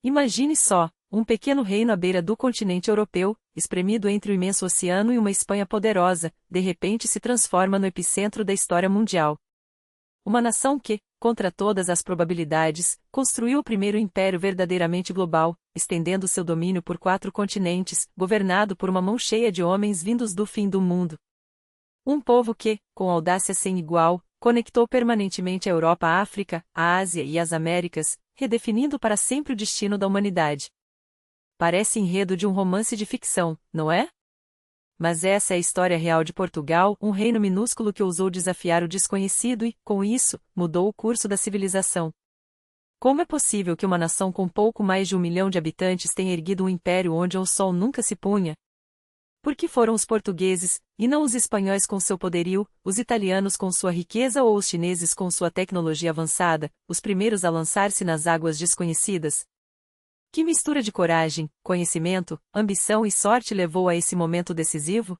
Imagine só, um pequeno reino à beira do continente europeu, espremido entre o imenso oceano e uma Espanha poderosa, de repente se transforma no epicentro da história mundial. Uma nação que, contra todas as probabilidades, construiu o primeiro império verdadeiramente global, estendendo seu domínio por 4 continentes, governado por uma mão cheia de homens vindos do fim do mundo. Um povo que, com audácia sem igual, conectou permanentemente a Europa à África, a Ásia e as Américas, redefinindo para sempre o destino da humanidade. Parece enredo de um romance de ficção, não é? Mas essa é a história real de Portugal, um reino minúsculo que ousou desafiar o desconhecido e, com isso, mudou o curso da civilização. Como é possível que uma nação com pouco mais de 1 milhão de habitantes tenha erguido um império onde o sol nunca se punha? Por que foram os portugueses, e não os espanhóis com seu poderio, os italianos com sua riqueza ou os chineses com sua tecnologia avançada, os primeiros a lançar-se nas águas desconhecidas? Que mistura de coragem, conhecimento, ambição e sorte levou a esse momento decisivo?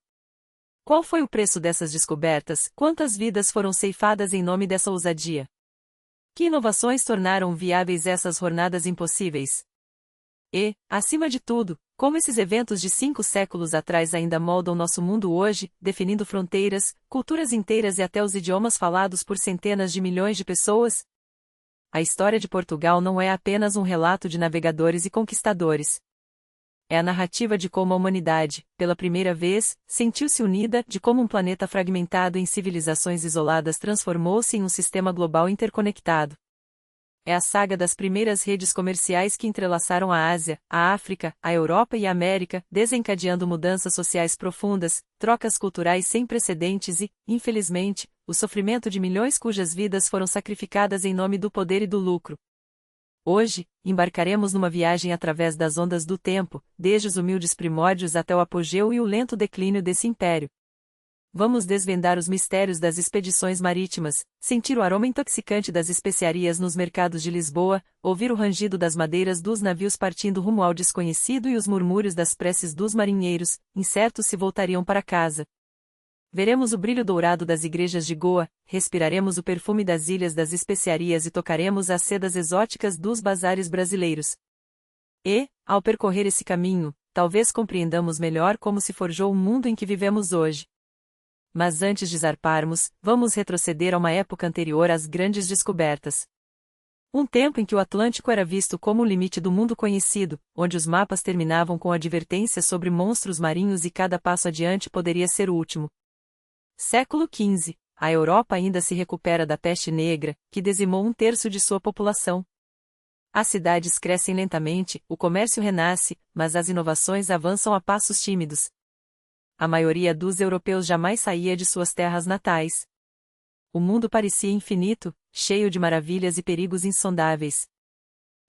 Qual foi o preço dessas descobertas? Quantas vidas foram ceifadas em nome dessa ousadia? Que inovações tornaram viáveis essas jornadas impossíveis? E, acima de tudo, como esses eventos de 5 séculos atrás ainda moldam nosso mundo hoje, definindo fronteiras, culturas inteiras e até os idiomas falados por centenas de milhões de pessoas? A história de Portugal não é apenas um relato de navegadores e conquistadores. É a narrativa de como a humanidade, pela primeira vez, sentiu-se unida, de como um planeta fragmentado em civilizações isoladas transformou-se em um sistema global interconectado. É a saga das primeiras redes comerciais que entrelaçaram a Ásia, a África, a Europa e a América, desencadeando mudanças sociais profundas, trocas culturais sem precedentes e, infelizmente, o sofrimento de milhões cujas vidas foram sacrificadas em nome do poder e do lucro. Hoje, embarcaremos numa viagem através das ondas do tempo, desde os humildes primórdios até o apogeu e o lento declínio desse império. Vamos desvendar os mistérios das expedições marítimas, sentir o aroma intoxicante das especiarias nos mercados de Lisboa, ouvir o rangido das madeiras dos navios partindo rumo ao desconhecido e os murmúrios das preces dos marinheiros, incertos se voltariam para casa. Veremos o brilho dourado das igrejas de Goa, respiraremos o perfume das ilhas das especiarias e tocaremos as sedas exóticas dos bazares brasileiros. E, ao percorrer esse caminho, talvez compreendamos melhor como se forjou o mundo em que vivemos hoje. Mas antes de zarparmos, vamos retroceder a uma época anterior às grandes descobertas. Um tempo em que o Atlântico era visto como o limite do mundo conhecido, onde os mapas terminavam com advertências sobre monstros marinhos e cada passo adiante poderia ser o último. Século XV, a Europa ainda se recupera da peste negra, que dizimou 1/3 de sua população. As cidades crescem lentamente, o comércio renasce, mas as inovações avançam a passos tímidos. A maioria dos europeus jamais saía de suas terras natais. O mundo parecia infinito, cheio de maravilhas e perigos insondáveis.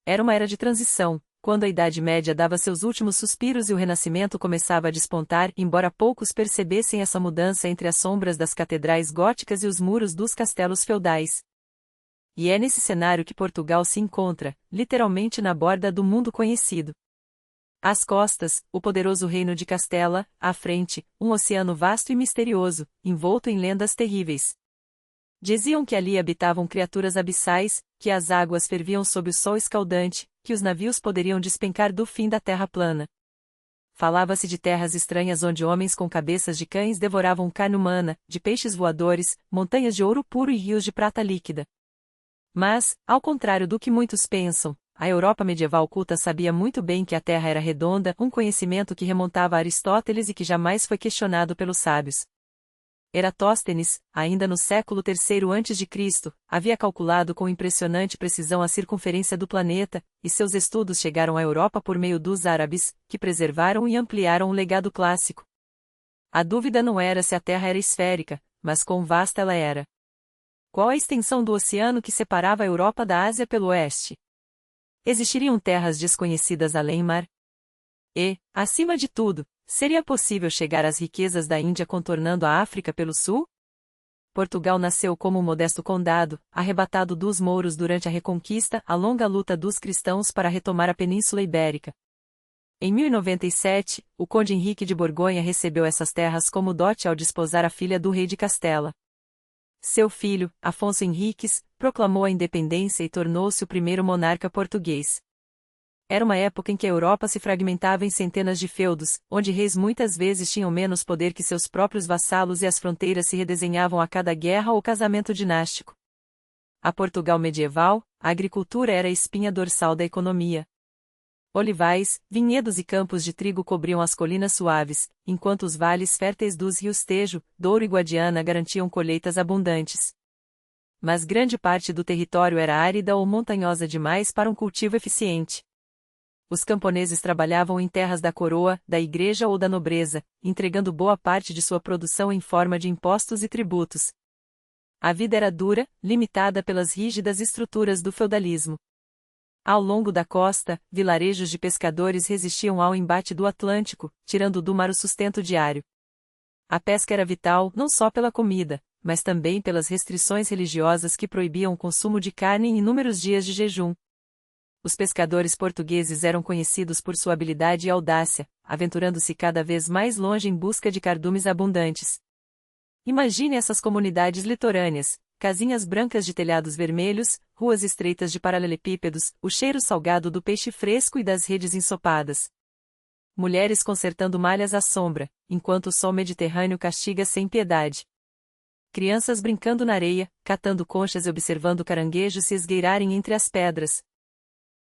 Era uma era de transição, quando a Idade Média dava seus últimos suspiros e o Renascimento começava a despontar, embora poucos percebessem essa mudança entre as sombras das catedrais góticas e os muros dos castelos feudais. E é nesse cenário que Portugal se encontra, literalmente na borda do mundo conhecido. Às costas, o poderoso reino de Castela, à frente, um oceano vasto e misterioso, envolto em lendas terríveis. Diziam que ali habitavam criaturas abissais, que as águas ferviam sob o sol escaldante, que os navios poderiam despencar do fim da terra plana. Falava-se de terras estranhas onde homens com cabeças de cães devoravam carne humana, de peixes voadores, montanhas de ouro puro e rios de prata líquida. Mas, ao contrário do que muitos pensam, a Europa medieval culta sabia muito bem que a Terra era redonda, um conhecimento que remontava a Aristóteles e que jamais foi questionado pelos sábios. Eratóstenes, ainda no século III a.C., havia calculado com impressionante precisão a circunferência do planeta, e seus estudos chegaram à Europa por meio dos árabes, que preservaram e ampliaram o legado clássico. A dúvida não era se a Terra era esférica, mas quão vasta ela era. Qual a extensão do oceano que separava a Europa da Ásia pelo oeste? Existiriam terras desconhecidas além-mar? E, acima de tudo, seria possível chegar às riquezas da Índia contornando a África pelo sul? Portugal nasceu como um modesto condado, arrebatado dos mouros durante a Reconquista, a longa luta dos cristãos para retomar a Península Ibérica. Em 1097, o conde Henrique de Borgonha recebeu essas terras como dote ao desposar a filha do rei de Castela. Seu filho, Afonso Henriques, proclamou a independência e tornou-se o primeiro monarca português. Era uma época em que a Europa se fragmentava em centenas de feudos, onde reis muitas vezes tinham menos poder que seus próprios vassalos e as fronteiras se redesenhavam a cada guerra ou casamento dinástico. A Portugal medieval, a agricultura era a espinha dorsal da economia. Olivais, vinhedos e campos de trigo cobriam as colinas suaves, enquanto os vales férteis dos rios Tejo, Douro e Guadiana garantiam colheitas abundantes. Mas grande parte do território era árida ou montanhosa demais para um cultivo eficiente. Os camponeses trabalhavam em terras da coroa, da igreja ou da nobreza, entregando boa parte de sua produção em forma de impostos e tributos. A vida era dura, limitada pelas rígidas estruturas do feudalismo. Ao longo da costa, vilarejos de pescadores resistiam ao embate do Atlântico, tirando do mar o sustento diário. A pesca era vital não só pela comida, mas também pelas restrições religiosas que proibiam o consumo de carne em inúmeros dias de jejum. Os pescadores portugueses eram conhecidos por sua habilidade e audácia, aventurando-se cada vez mais longe em busca de cardumes abundantes. Imagine essas comunidades litorâneas, casinhas brancas de telhados vermelhos, ruas estreitas de paralelepípedos, o cheiro salgado do peixe fresco e das redes ensopadas. Mulheres consertando malhas à sombra, enquanto o sol mediterrâneo castiga sem piedade. Crianças brincando na areia, catando conchas e observando caranguejos se esgueirarem entre as pedras.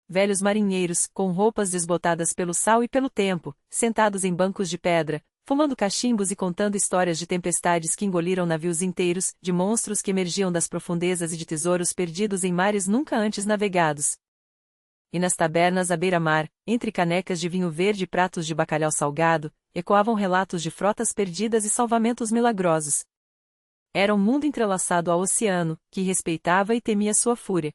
Velhos marinheiros, com roupas desbotadas pelo sal e pelo tempo, sentados em bancos de pedra, fumando cachimbos e contando histórias de tempestades que engoliram navios inteiros, de monstros que emergiam das profundezas e de tesouros perdidos em mares nunca antes navegados. E nas tabernas à beira-mar, entre canecas de vinho verde e pratos de bacalhau salgado, ecoavam relatos de frotas perdidas e salvamentos milagrosos. Era um mundo entrelaçado ao oceano, que respeitava e temia sua fúria.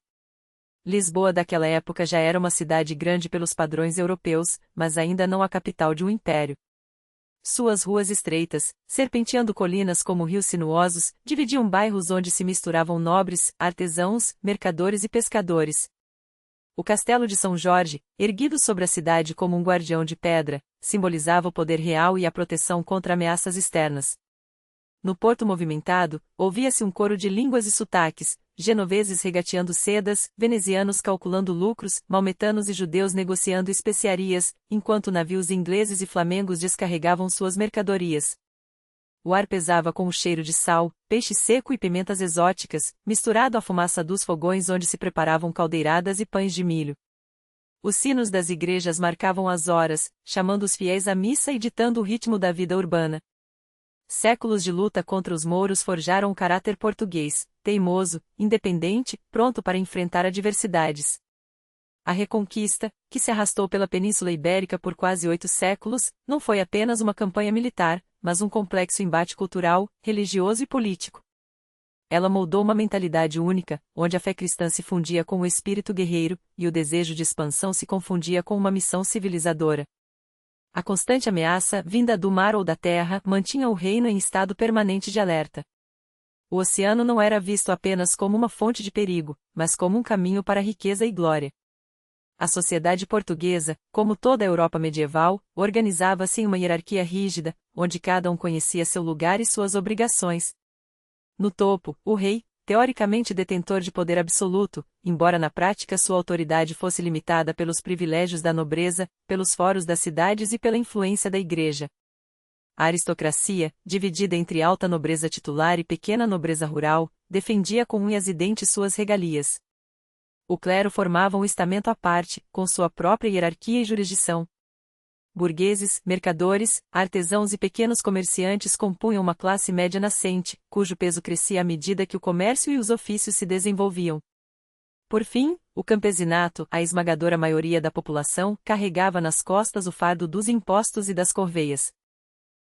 Lisboa daquela época já era uma cidade grande pelos padrões europeus, mas ainda não a capital de um império. Suas ruas estreitas, serpenteando colinas como rios sinuosos, dividiam bairros onde se misturavam nobres, artesãos, mercadores e pescadores. O Castelo de São Jorge, erguido sobre a cidade como um guardião de pedra, simbolizava o poder real e a proteção contra ameaças externas. No porto movimentado, ouvia-se um coro de línguas e sotaques, genoveses regateando sedas, venezianos calculando lucros, maometanos e judeus negociando especiarias, enquanto navios ingleses e flamengos descarregavam suas mercadorias. O ar pesava com o cheiro de sal, peixe seco e pimentas exóticas, misturado à fumaça dos fogões onde se preparavam caldeiradas e pães de milho. Os sinos das igrejas marcavam as horas, chamando os fiéis à missa e ditando o ritmo da vida urbana. Séculos de luta contra os mouros forjaram o caráter português, teimoso, independente, pronto para enfrentar adversidades. A Reconquista, que se arrastou pela Península Ibérica por quase 8 séculos, não foi apenas uma campanha militar, mas um complexo embate cultural, religioso e político. Ela moldou uma mentalidade única, onde a fé cristã se fundia com o espírito guerreiro, e o desejo de expansão se confundia com uma missão civilizadora. A constante ameaça, vinda do mar ou da terra, mantinha o reino em estado permanente de alerta. O oceano não era visto apenas como uma fonte de perigo, mas como um caminho para a riqueza e glória. A sociedade portuguesa, como toda a Europa medieval, organizava-se em uma hierarquia rígida, onde cada um conhecia seu lugar e suas obrigações. No topo, o rei, teoricamente detentor de poder absoluto, embora na prática sua autoridade fosse limitada pelos privilégios da nobreza, pelos fóruns das cidades e pela influência da igreja. A aristocracia, dividida entre alta nobreza titular e pequena nobreza rural, defendia com unhas e dentes suas regalias. O clero formava um estamento à parte, com sua própria hierarquia e jurisdição. Burgueses, mercadores, artesãos e pequenos comerciantes compunham uma classe média nascente, cujo peso crescia à medida que o comércio e os ofícios se desenvolviam. Por fim, o campesinato, a esmagadora maioria da população, carregava nas costas o fardo dos impostos e das corveias.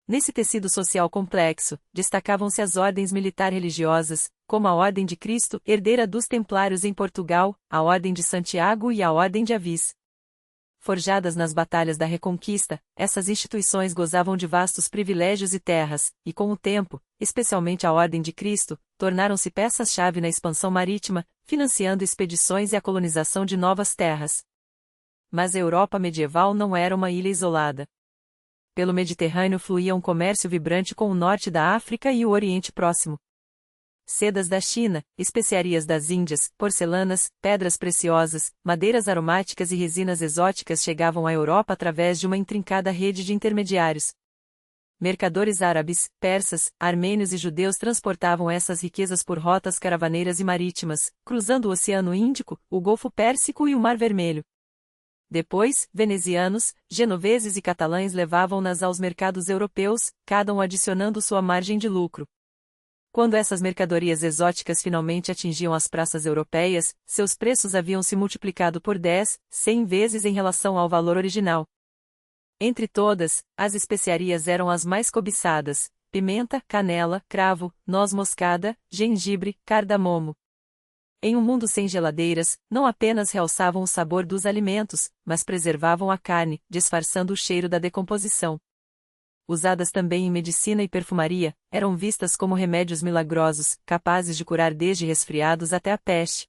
Nesse tecido social complexo, destacavam-se as ordens militar-religiosas, como a Ordem de Cristo, herdeira dos Templários em Portugal, a Ordem de Santiago e a Ordem de Avis. Forjadas nas batalhas da Reconquista, essas instituições gozavam de vastos privilégios e terras, e com o tempo, especialmente a Ordem de Cristo, tornaram-se peças-chave na expansão marítima, financiando expedições e a colonização de novas terras. Mas a Europa medieval não era uma ilha isolada. Pelo Mediterrâneo fluía um comércio vibrante com o norte da África e o Oriente Próximo. sedas da China, especiarias das Índias, porcelanas, pedras preciosas, madeiras aromáticas e resinas exóticas chegavam à Europa através de uma intrincada rede de intermediários. Mercadores árabes, persas, armênios e judeus transportavam essas riquezas por rotas caravaneiras e marítimas, cruzando o Oceano Índico, o Golfo Pérsico e o Mar Vermelho. Depois, venezianos, genoveses e catalães levavam-nas aos mercados europeus, cada um adicionando sua margem de lucro. Quando essas mercadorias exóticas finalmente atingiam as praças europeias, seus preços haviam se multiplicado por 10, 100 vezes em relação ao valor original. Entre todas, as especiarias eram as mais cobiçadas: pimenta, canela, cravo, noz moscada, gengibre, cardamomo. Em um mundo sem geladeiras, não apenas realçavam o sabor dos alimentos, mas preservavam a carne, disfarçando o cheiro da decomposição. Usadas também em medicina e perfumaria, eram vistas como remédios milagrosos, capazes de curar desde resfriados até a peste.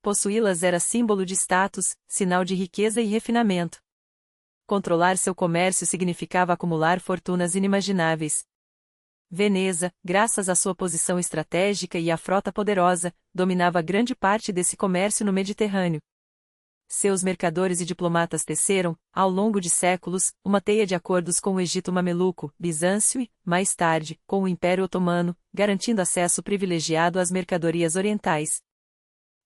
Possuí-las era símbolo de status, sinal de riqueza e refinamento. Controlar seu comércio significava acumular fortunas inimagináveis. Veneza, graças à sua posição estratégica e à frota poderosa, dominava grande parte desse comércio no Mediterrâneo. Seus mercadores e diplomatas teceram, ao longo de séculos, uma teia de acordos com o Egito Mameluco, Bizâncio e, mais tarde, com o Império Otomano, garantindo acesso privilegiado às mercadorias orientais.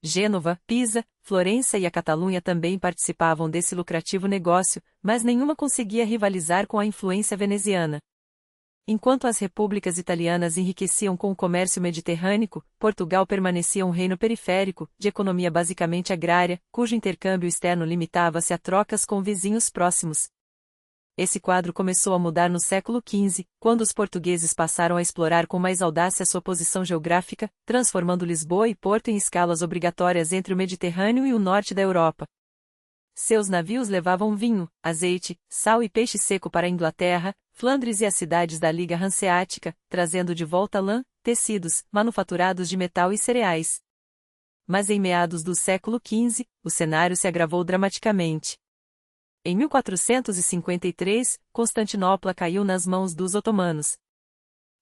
Gênova, Pisa, Florença e a Catalunha também participavam desse lucrativo negócio, mas nenhuma conseguia rivalizar com a influência veneziana. Enquanto as repúblicas italianas enriqueciam com o comércio mediterrâneo, Portugal permanecia um reino periférico, de economia basicamente agrária, cujo intercâmbio externo limitava-se a trocas com vizinhos próximos. Esse quadro começou a mudar no século XV, quando os portugueses passaram a explorar com mais audácia sua posição geográfica, transformando Lisboa e Porto em escalas obrigatórias entre o Mediterrâneo e o norte da Europa. Seus navios levavam vinho, azeite, sal e peixe seco para a Inglaterra, Flandres e as cidades da Liga Hanseática, trazendo de volta lã, tecidos, manufaturados de metal e cereais. Mas em meados do século XV, o cenário se agravou dramaticamente. Em 1453, Constantinopla caiu nas mãos dos otomanos.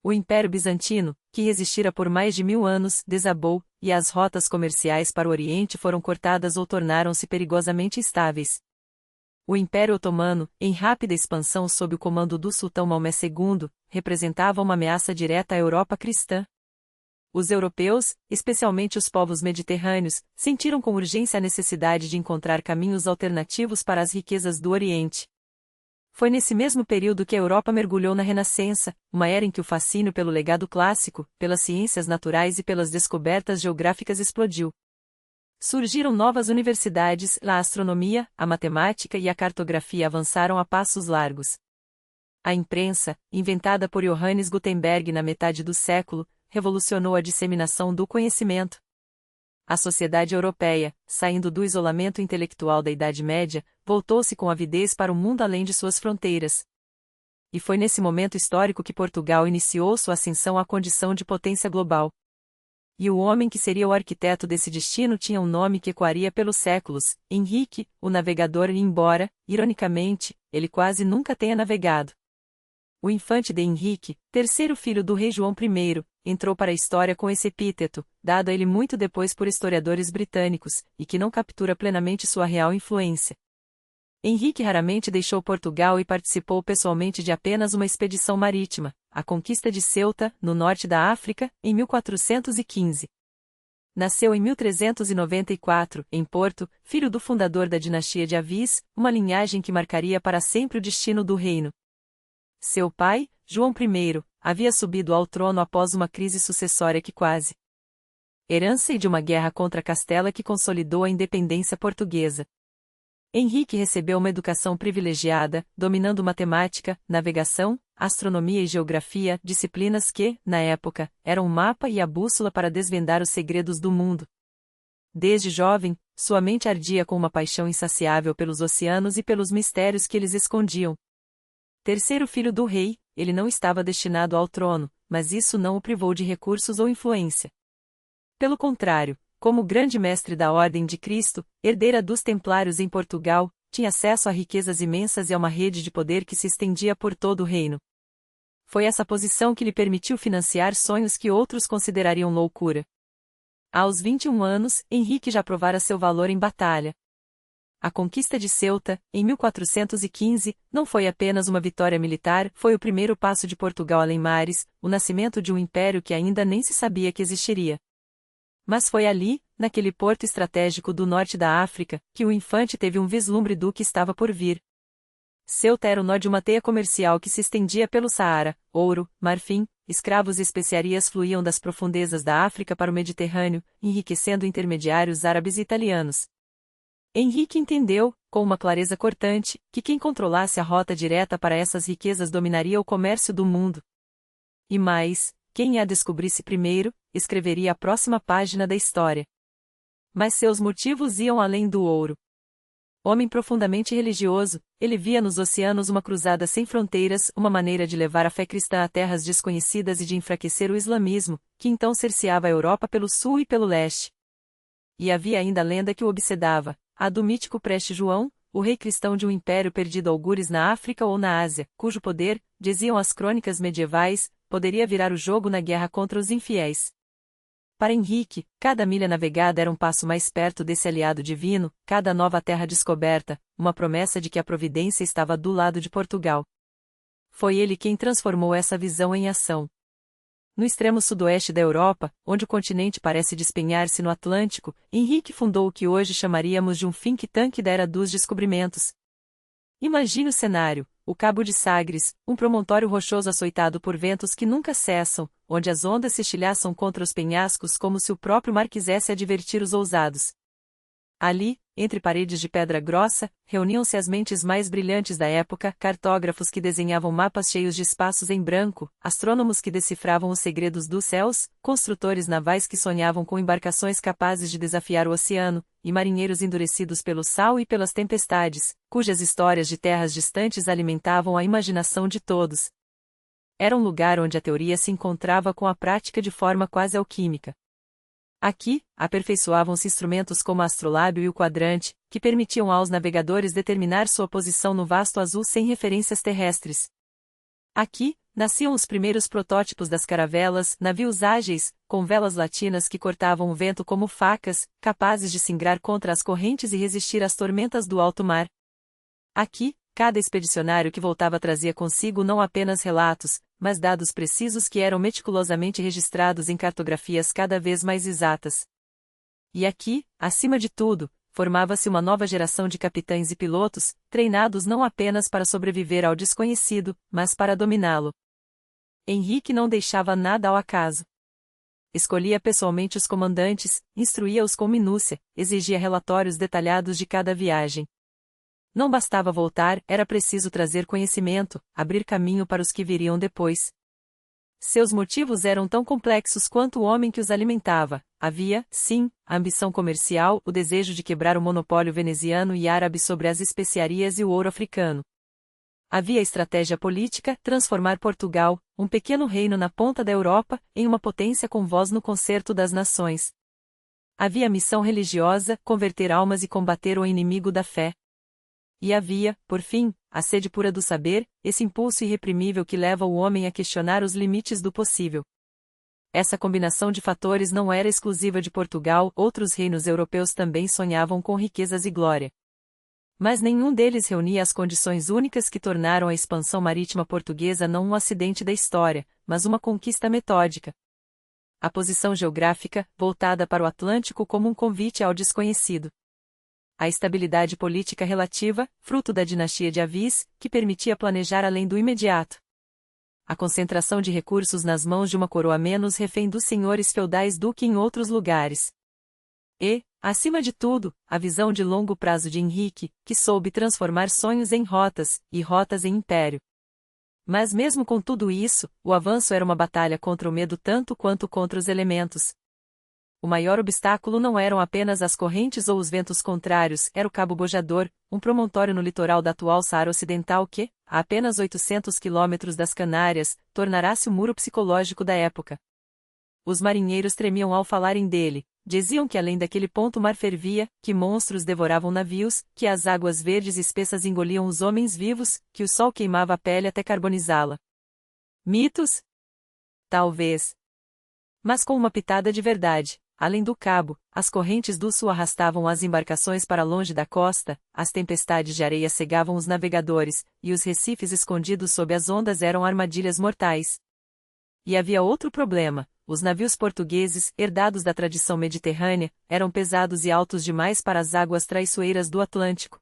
O Império Bizantino, que resistira por mais de 1000 anos, desabou, e as rotas comerciais para o Oriente foram cortadas ou tornaram-se perigosamente instáveis. O Império Otomano, em rápida expansão sob o comando do sultão Maomé II, representava uma ameaça direta à Europa cristã. Os europeus, especialmente os povos mediterrâneos, sentiram com urgência a necessidade de encontrar caminhos alternativos para as riquezas do Oriente. Foi nesse mesmo período que a Europa mergulhou na Renascença, uma era em que o fascínio pelo legado clássico, pelas ciências naturais e pelas descobertas geográficas explodiu. Surgiram novas universidades, a astronomia, a matemática e a cartografia avançaram a passos largos. A imprensa, inventada por Johannes Gutenberg na metade do século, revolucionou a disseminação do conhecimento. A sociedade europeia, saindo do isolamento intelectual da Idade Média, voltou-se com avidez para o mundo além de suas fronteiras. E foi nesse momento histórico que Portugal iniciou sua ascensão à condição de potência global. E o homem que seria o arquiteto desse destino tinha um nome que ecoaria pelos séculos: Henrique, o navegador, embora, ironicamente, ele quase nunca tenha navegado. O infante de Henrique, terceiro filho do rei João I, entrou para a história com esse epíteto, dado a ele muito depois por historiadores britânicos, e que não captura plenamente sua real influência. Henrique raramente deixou Portugal e participou pessoalmente de apenas uma expedição marítima, a conquista de Ceuta, no norte da África, em 1415. Nasceu em 1394, em Porto, filho do fundador da dinastia de Avis, uma linhagem que marcaria para sempre o destino do reino. Seu pai, João I, havia subido ao trono após uma crise sucessória que quase herança e de uma guerra contra Castela que consolidou a independência portuguesa. Henrique recebeu uma educação privilegiada, dominando matemática, navegação, astronomia e geografia, disciplinas que, na época, eram o mapa e a bússola para desvendar os segredos do mundo. Desde jovem, sua mente ardia com uma paixão insaciável pelos oceanos e pelos mistérios que eles escondiam. Terceiro filho do rei, ele não estava destinado ao trono, mas isso não o privou de recursos ou influência. Pelo contrário, como grande mestre da Ordem de Cristo, herdeira dos Templários em Portugal, tinha acesso a riquezas imensas e a uma rede de poder que se estendia por todo o reino. Foi essa posição que lhe permitiu financiar sonhos que outros considerariam loucura. Aos 21 anos, Henrique já provara seu valor em batalha. A conquista de Ceuta, em 1415, não foi apenas uma vitória militar, foi o primeiro passo de Portugal além mares, o nascimento de um império que ainda nem se sabia que existiria. Mas foi ali, naquele porto estratégico do norte da África, que o infante teve um vislumbre do que estava por vir. Ceuta era o nó de uma teia comercial que se estendia pelo Saara, ouro, marfim, escravos e especiarias fluíam das profundezas da África para o Mediterrâneo, enriquecendo intermediários árabes e italianos. Henrique entendeu, com uma clareza cortante, que quem controlasse a rota direta para essas riquezas dominaria o comércio do mundo. E mais, quem a descobrisse primeiro, escreveria a próxima página da história. Mas seus motivos iam além do ouro. Homem profundamente religioso, ele via nos oceanos uma cruzada sem fronteiras, uma maneira de levar a fé cristã a terras desconhecidas e de enfraquecer o islamismo, que então cerceava a Europa pelo sul e pelo leste. E havia ainda a lenda que o obsedava, a do mítico Preste João, o rei cristão de um império perdido algures na África ou na Ásia, cujo poder, diziam as crônicas medievais, poderia virar o jogo na guerra contra os infiéis. Para Henrique, cada milha navegada era um passo mais perto desse aliado divino, cada nova terra descoberta, uma promessa de que a providência estava do lado de Portugal. Foi ele quem transformou essa visão em ação. No extremo sudoeste da Europa, onde o continente parece despenhar-se no Atlântico, Henrique fundou o que hoje chamaríamos de um think tank da era dos descobrimentos. Imagine o cenário: o Cabo de Sagres, um promontório rochoso açoitado por ventos que nunca cessam, onde as ondas se estilhaçam contra os penhascos como se o próprio mar quisesse advertir os ousados. Ali, entre paredes de pedra grossa, reuniam-se as mentes mais brilhantes da época, cartógrafos que desenhavam mapas cheios de espaços em branco, astrônomos que decifravam os segredos dos céus, construtores navais que sonhavam com embarcações capazes de desafiar o oceano, e marinheiros endurecidos pelo sal e pelas tempestades, cujas histórias de terras distantes alimentavam a imaginação de todos. Era um lugar onde a teoria se encontrava com a prática de forma quase alquímica. Aqui, aperfeiçoavam-se instrumentos como o astrolábio e o quadrante, que permitiam aos navegadores determinar sua posição no vasto azul sem referências terrestres. Aqui, nasciam os primeiros protótipos das caravelas, navios ágeis, com velas latinas que cortavam o vento como facas, capazes de singrar contra as correntes e resistir às tormentas do alto mar. Aqui, cada expedicionário que voltava trazia consigo não apenas relatos, mas dados precisos que eram meticulosamente registrados em cartografias cada vez mais exatas. E aqui, acima de tudo, formava-se uma nova geração de capitães e pilotos, treinados não apenas para sobreviver ao desconhecido, mas para dominá-lo. Henrique não deixava nada ao acaso. Escolhia pessoalmente os comandantes, instruía-os com minúcia, exigia relatórios detalhados de cada viagem. Não bastava voltar, era preciso trazer conhecimento, abrir caminho para os que viriam depois. Seus motivos eram tão complexos quanto o homem que os alimentava. Havia, sim, a ambição comercial, o desejo de quebrar o monopólio veneziano e árabe sobre as especiarias e o ouro africano. Havia a estratégia política, transformar Portugal, um pequeno reino na ponta da Europa, em uma potência com voz no concerto das nações. Havia a missão religiosa, converter almas e combater o inimigo da fé. E havia, por fim, a sede pura do saber, esse impulso irreprimível que leva o homem a questionar os limites do possível. Essa combinação de fatores não era exclusiva de Portugal, outros reinos europeus também sonhavam com riquezas e glória. Mas nenhum deles reunia as condições únicas que tornaram a expansão marítima portuguesa não um acidente da história, mas uma conquista metódica. A posição geográfica, voltada para o Atlântico como um convite ao desconhecido. A estabilidade política relativa, fruto da dinastia de Avis, que permitia planejar além do imediato. A concentração de recursos nas mãos de uma coroa menos refém dos senhores feudais do que em outros lugares. E, acima de tudo, a visão de longo prazo de Henrique, que soube transformar sonhos em rotas, e rotas em império. Mas mesmo com tudo isso, o avanço era uma batalha contra o medo tanto quanto contra os elementos. O maior obstáculo não eram apenas as correntes ou os ventos contrários, era o Cabo Bojador, um promontório no litoral da atual Saara Ocidental que, a apenas 800 quilômetros das Canárias, tornará-se o muro psicológico da época. Os marinheiros tremiam ao falarem dele, diziam que além daquele ponto o mar fervia, que monstros devoravam navios, que as águas verdes espessas engoliam os homens vivos, que o sol queimava a pele até carbonizá-la. Mitos? Talvez. Mas com uma pitada de verdade. Além do cabo, as correntes do sul arrastavam as embarcações para longe da costa, as tempestades de areia cegavam os navegadores, e os recifes escondidos sob as ondas eram armadilhas mortais. E havia outro problema: os navios portugueses, herdados da tradição mediterrânea, eram pesados e altos demais para as águas traiçoeiras do Atlântico.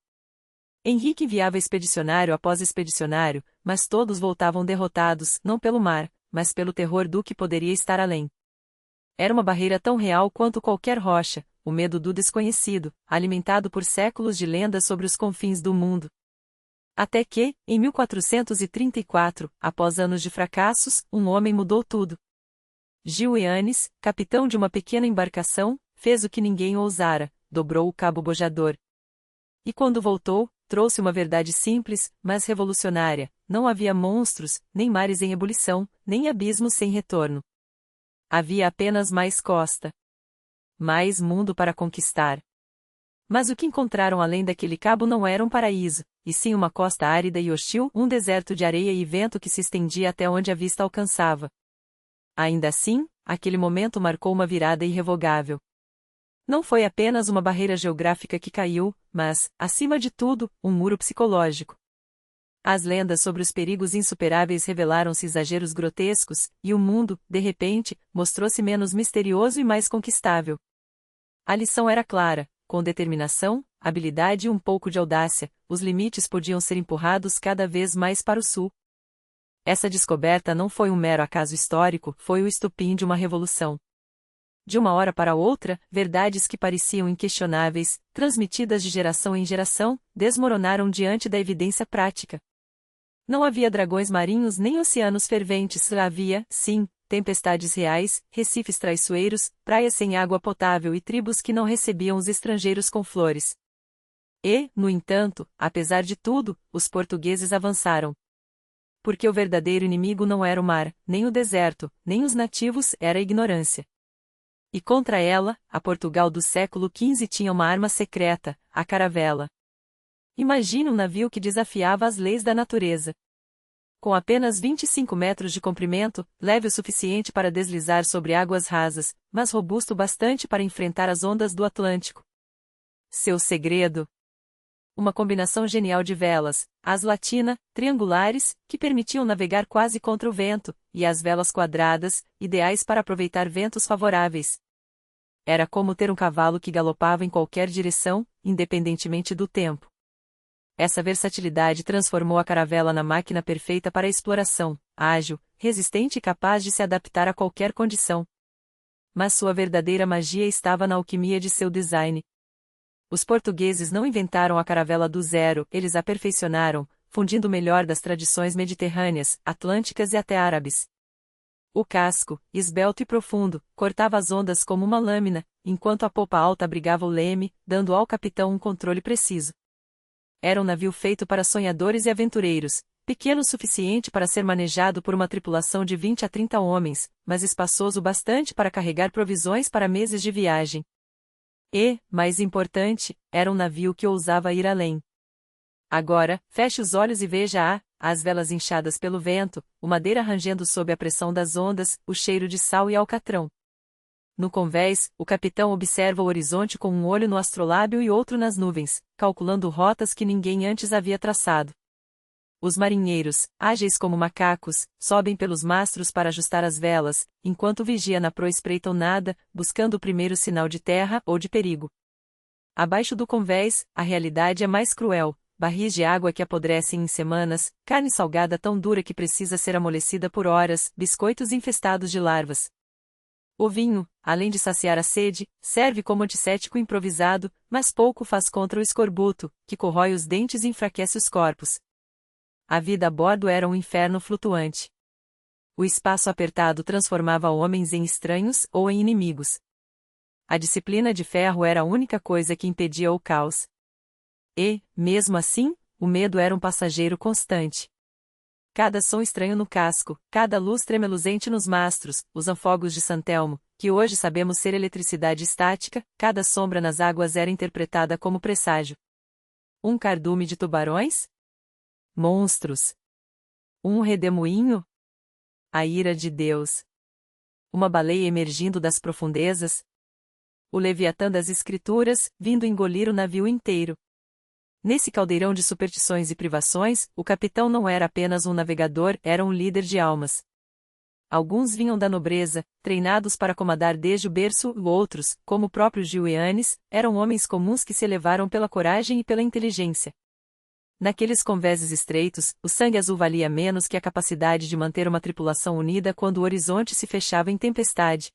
Henrique enviava expedicionário após expedicionário, mas todos voltavam derrotados, não pelo mar, mas pelo terror do que poderia estar além. Era uma barreira tão real quanto qualquer rocha, o medo do desconhecido, alimentado por séculos de lendas sobre os confins do mundo. Até que, em 1434, após anos de fracassos, um homem mudou tudo. Gil Yanes, capitão de uma pequena embarcação, fez o que ninguém ousara: dobrou o cabo bojador. E quando voltou, trouxe uma verdade simples, mas revolucionária: não havia monstros, nem mares em ebulição, nem abismos sem retorno. Havia apenas mais costa. Mais mundo para conquistar. Mas o que encontraram além daquele cabo não era um paraíso, e sim uma costa árida e hostil, um deserto de areia e vento que se estendia até onde a vista alcançava. Ainda assim, aquele momento marcou uma virada irrevogável. Não foi apenas uma barreira geográfica que caiu, mas, acima de tudo, um muro psicológico. As lendas sobre os perigos insuperáveis revelaram-se exageros grotescos, e o mundo, de repente, mostrou-se menos misterioso e mais conquistável. A lição era clara: com determinação, habilidade e um pouco de audácia, os limites podiam ser empurrados cada vez mais para o sul. Essa descoberta não foi um mero acaso histórico, foi o estopim de uma revolução. De uma hora para outra, verdades que pareciam inquestionáveis, transmitidas de geração em geração, desmoronaram diante da evidência prática. Não havia dragões marinhos nem oceanos ferventes, havia, sim, tempestades reais, recifes traiçoeiros, praias sem água potável e tribos que não recebiam os estrangeiros com flores. E, no entanto, apesar de tudo, os portugueses avançaram. Porque o verdadeiro inimigo não era o mar, nem o deserto, nem os nativos, era a ignorância. E contra ela, a Portugal do século XV tinha uma arma secreta: a caravela. Imagine um navio que desafiava as leis da natureza. Com apenas 25 metros de comprimento, leve o suficiente para deslizar sobre águas rasas, mas robusto o bastante para enfrentar as ondas do Atlântico. Seu segredo? Uma combinação genial de velas, as latina, triangulares, que permitiam navegar quase contra o vento, e as velas quadradas, ideais para aproveitar ventos favoráveis. Era como ter um cavalo que galopava em qualquer direção, independentemente do tempo. Essa versatilidade transformou a caravela na máquina perfeita para a exploração, ágil, resistente e capaz de se adaptar a qualquer condição. Mas sua verdadeira magia estava na alquimia de seu design. Os portugueses não inventaram a caravela do zero, eles a aperfeiçoaram, fundindo o melhor das tradições mediterrâneas, atlânticas e até árabes. O casco, esbelto e profundo, cortava as ondas como uma lâmina, enquanto a popa alta abrigava o leme, dando ao capitão um controle preciso. Era um navio feito para sonhadores e aventureiros, pequeno o suficiente para ser manejado por uma tripulação de 20 a 30 homens, mas espaçoso bastante para carregar provisões para meses de viagem. E, mais importante, era um navio que ousava ir além. Agora, feche os olhos e veja as velas inchadas pelo vento, o madeira rangendo sob a pressão das ondas, o cheiro de sal e alcatrão. No convés, o capitão observa o horizonte com um olho no astrolábio e outro nas nuvens, calculando rotas que ninguém antes havia traçado. Os marinheiros, ágeis como macacos, sobem pelos mastros para ajustar as velas, enquanto vigia na proa espreitam nada, buscando o primeiro sinal de terra ou de perigo. Abaixo do convés, a realidade é mais cruel: barris de água que apodrecem em semanas, carne salgada tão dura que precisa ser amolecida por horas, biscoitos infestados de larvas. O vinho, além de saciar a sede, serve como antisséptico improvisado, mas pouco faz contra o escorbuto, que corrói os dentes e enfraquece os corpos. A vida a bordo era um inferno flutuante. O espaço apertado transformava homens em estranhos ou em inimigos. A disciplina de ferro era a única coisa que impedia o caos. E, mesmo assim, o medo era um passageiro constante. Cada som estranho no casco, cada luz tremeluzente nos mastros, os anfogos de Santelmo, que hoje sabemos ser eletricidade estática, cada sombra nas águas era interpretada como presságio. Um cardume de tubarões? Monstros. Um redemoinho? A ira de Deus. Uma baleia emergindo das profundezas? O Leviatã das Escrituras, vindo engolir o navio inteiro. Nesse caldeirão de superstições e privações, o capitão não era apenas um navegador, era um líder de almas. Alguns vinham da nobreza, treinados para comandar desde o berço, e outros, como o próprio Gil Eanes, eram homens comuns que se elevaram pela coragem e pela inteligência. Naqueles convéses estreitos, o sangue azul valia menos que a capacidade de manter uma tripulação unida quando o horizonte se fechava em tempestade.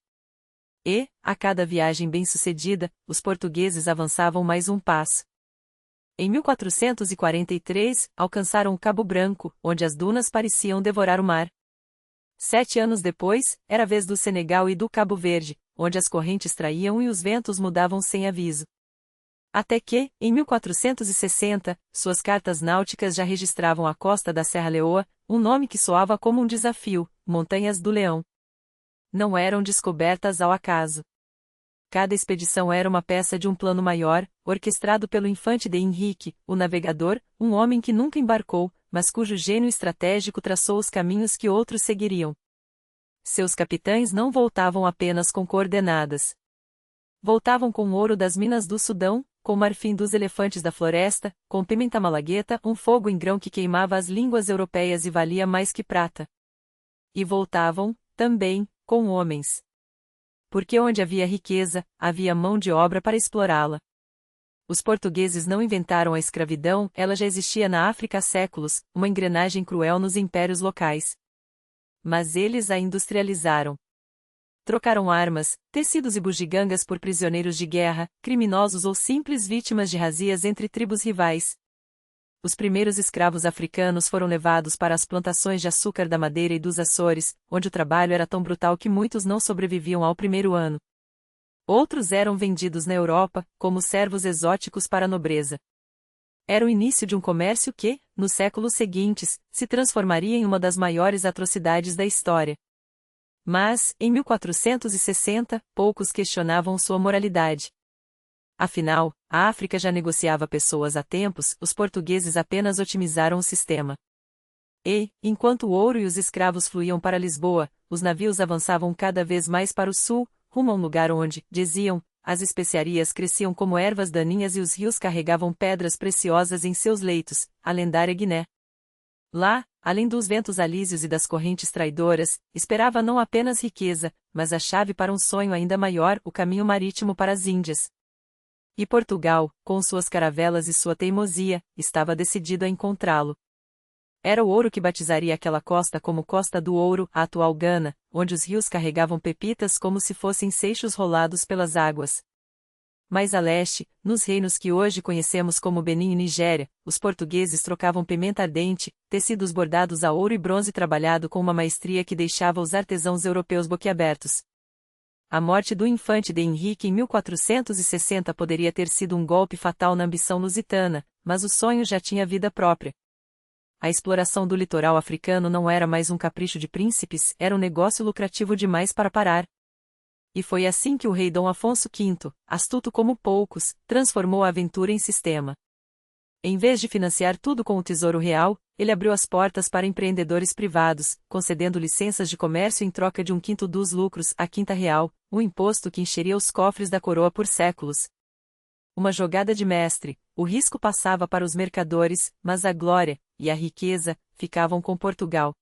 E, a cada viagem bem-sucedida, os portugueses avançavam mais um passo. Em 1443, alcançaram o Cabo Branco, onde as dunas pareciam devorar o mar. 7 anos depois, era a vez do Senegal e do Cabo Verde, onde as correntes traíam e os ventos mudavam sem aviso. Até que, em 1460, suas cartas náuticas já registravam a costa da Serra Leoa, um nome que soava como um desafio, Montanhas do Leão. Não eram descobertas ao acaso. Cada expedição era uma peça de um plano maior, orquestrado pelo infante de Henrique, o navegador, um homem que nunca embarcou, mas cujo gênio estratégico traçou os caminhos que outros seguiriam. Seus capitães não voltavam apenas com coordenadas. Voltavam com ouro das minas do Sudão, com marfim dos elefantes da floresta, com pimenta malagueta, um fogo em grão que queimava as línguas europeias e valia mais que prata. E voltavam, também, com homens. Porque onde havia riqueza, havia mão de obra para explorá-la. Os portugueses não inventaram a escravidão, ela já existia na África há séculos, uma engrenagem cruel nos impérios locais. Mas eles a industrializaram. Trocaram armas, tecidos e bugigangas por prisioneiros de guerra, criminosos ou simples vítimas de razzias entre tribos rivais. Os primeiros escravos africanos foram levados para as plantações de açúcar da Madeira e dos Açores, onde o trabalho era tão brutal que muitos não sobreviviam ao primeiro ano. Outros eram vendidos na Europa, como servos exóticos para a nobreza. Era o início de um comércio que, nos séculos seguintes, se transformaria em uma das maiores atrocidades da história. Mas, em 1460, poucos questionavam sua moralidade. Afinal, a África já negociava pessoas há tempos, os portugueses apenas otimizaram o sistema. E, enquanto o ouro e os escravos fluíam para Lisboa, os navios avançavam cada vez mais para o sul, rumo a um lugar onde, diziam, as especiarias cresciam como ervas daninhas e os rios carregavam pedras preciosas em seus leitos, a lendária Guiné. Lá, além dos ventos alísios e das correntes traidoras, esperava não apenas riqueza, mas a chave para um sonho ainda maior, o caminho marítimo para as Índias. E Portugal, com suas caravelas e sua teimosia, estava decidido a encontrá-lo. Era o ouro que batizaria aquela costa como Costa do Ouro, a atual Gana, onde os rios carregavam pepitas como se fossem seixos rolados pelas águas. Mais a leste, nos reinos que hoje conhecemos como Benim e Nigéria, os portugueses trocavam pimenta ardente, tecidos bordados a ouro e bronze trabalhado com uma maestria que deixava os artesãos europeus boquiabertos. A morte do infante de Henrique em 1460 poderia ter sido um golpe fatal na ambição lusitana, mas o sonho já tinha vida própria. A exploração do litoral africano não era mais um capricho de príncipes, era um negócio lucrativo demais para parar. E foi assim que o rei Dom Afonso V, astuto como poucos, transformou a aventura em sistema. Em vez de financiar tudo com o Tesouro Real, ele abriu as portas para empreendedores privados, concedendo licenças de comércio em troca de 1/5 dos lucros, a quinta real, um imposto que encheria os cofres da coroa por séculos. Uma jogada de mestre, o risco passava para os mercadores, mas a glória, e a riqueza, ficavam com Portugal.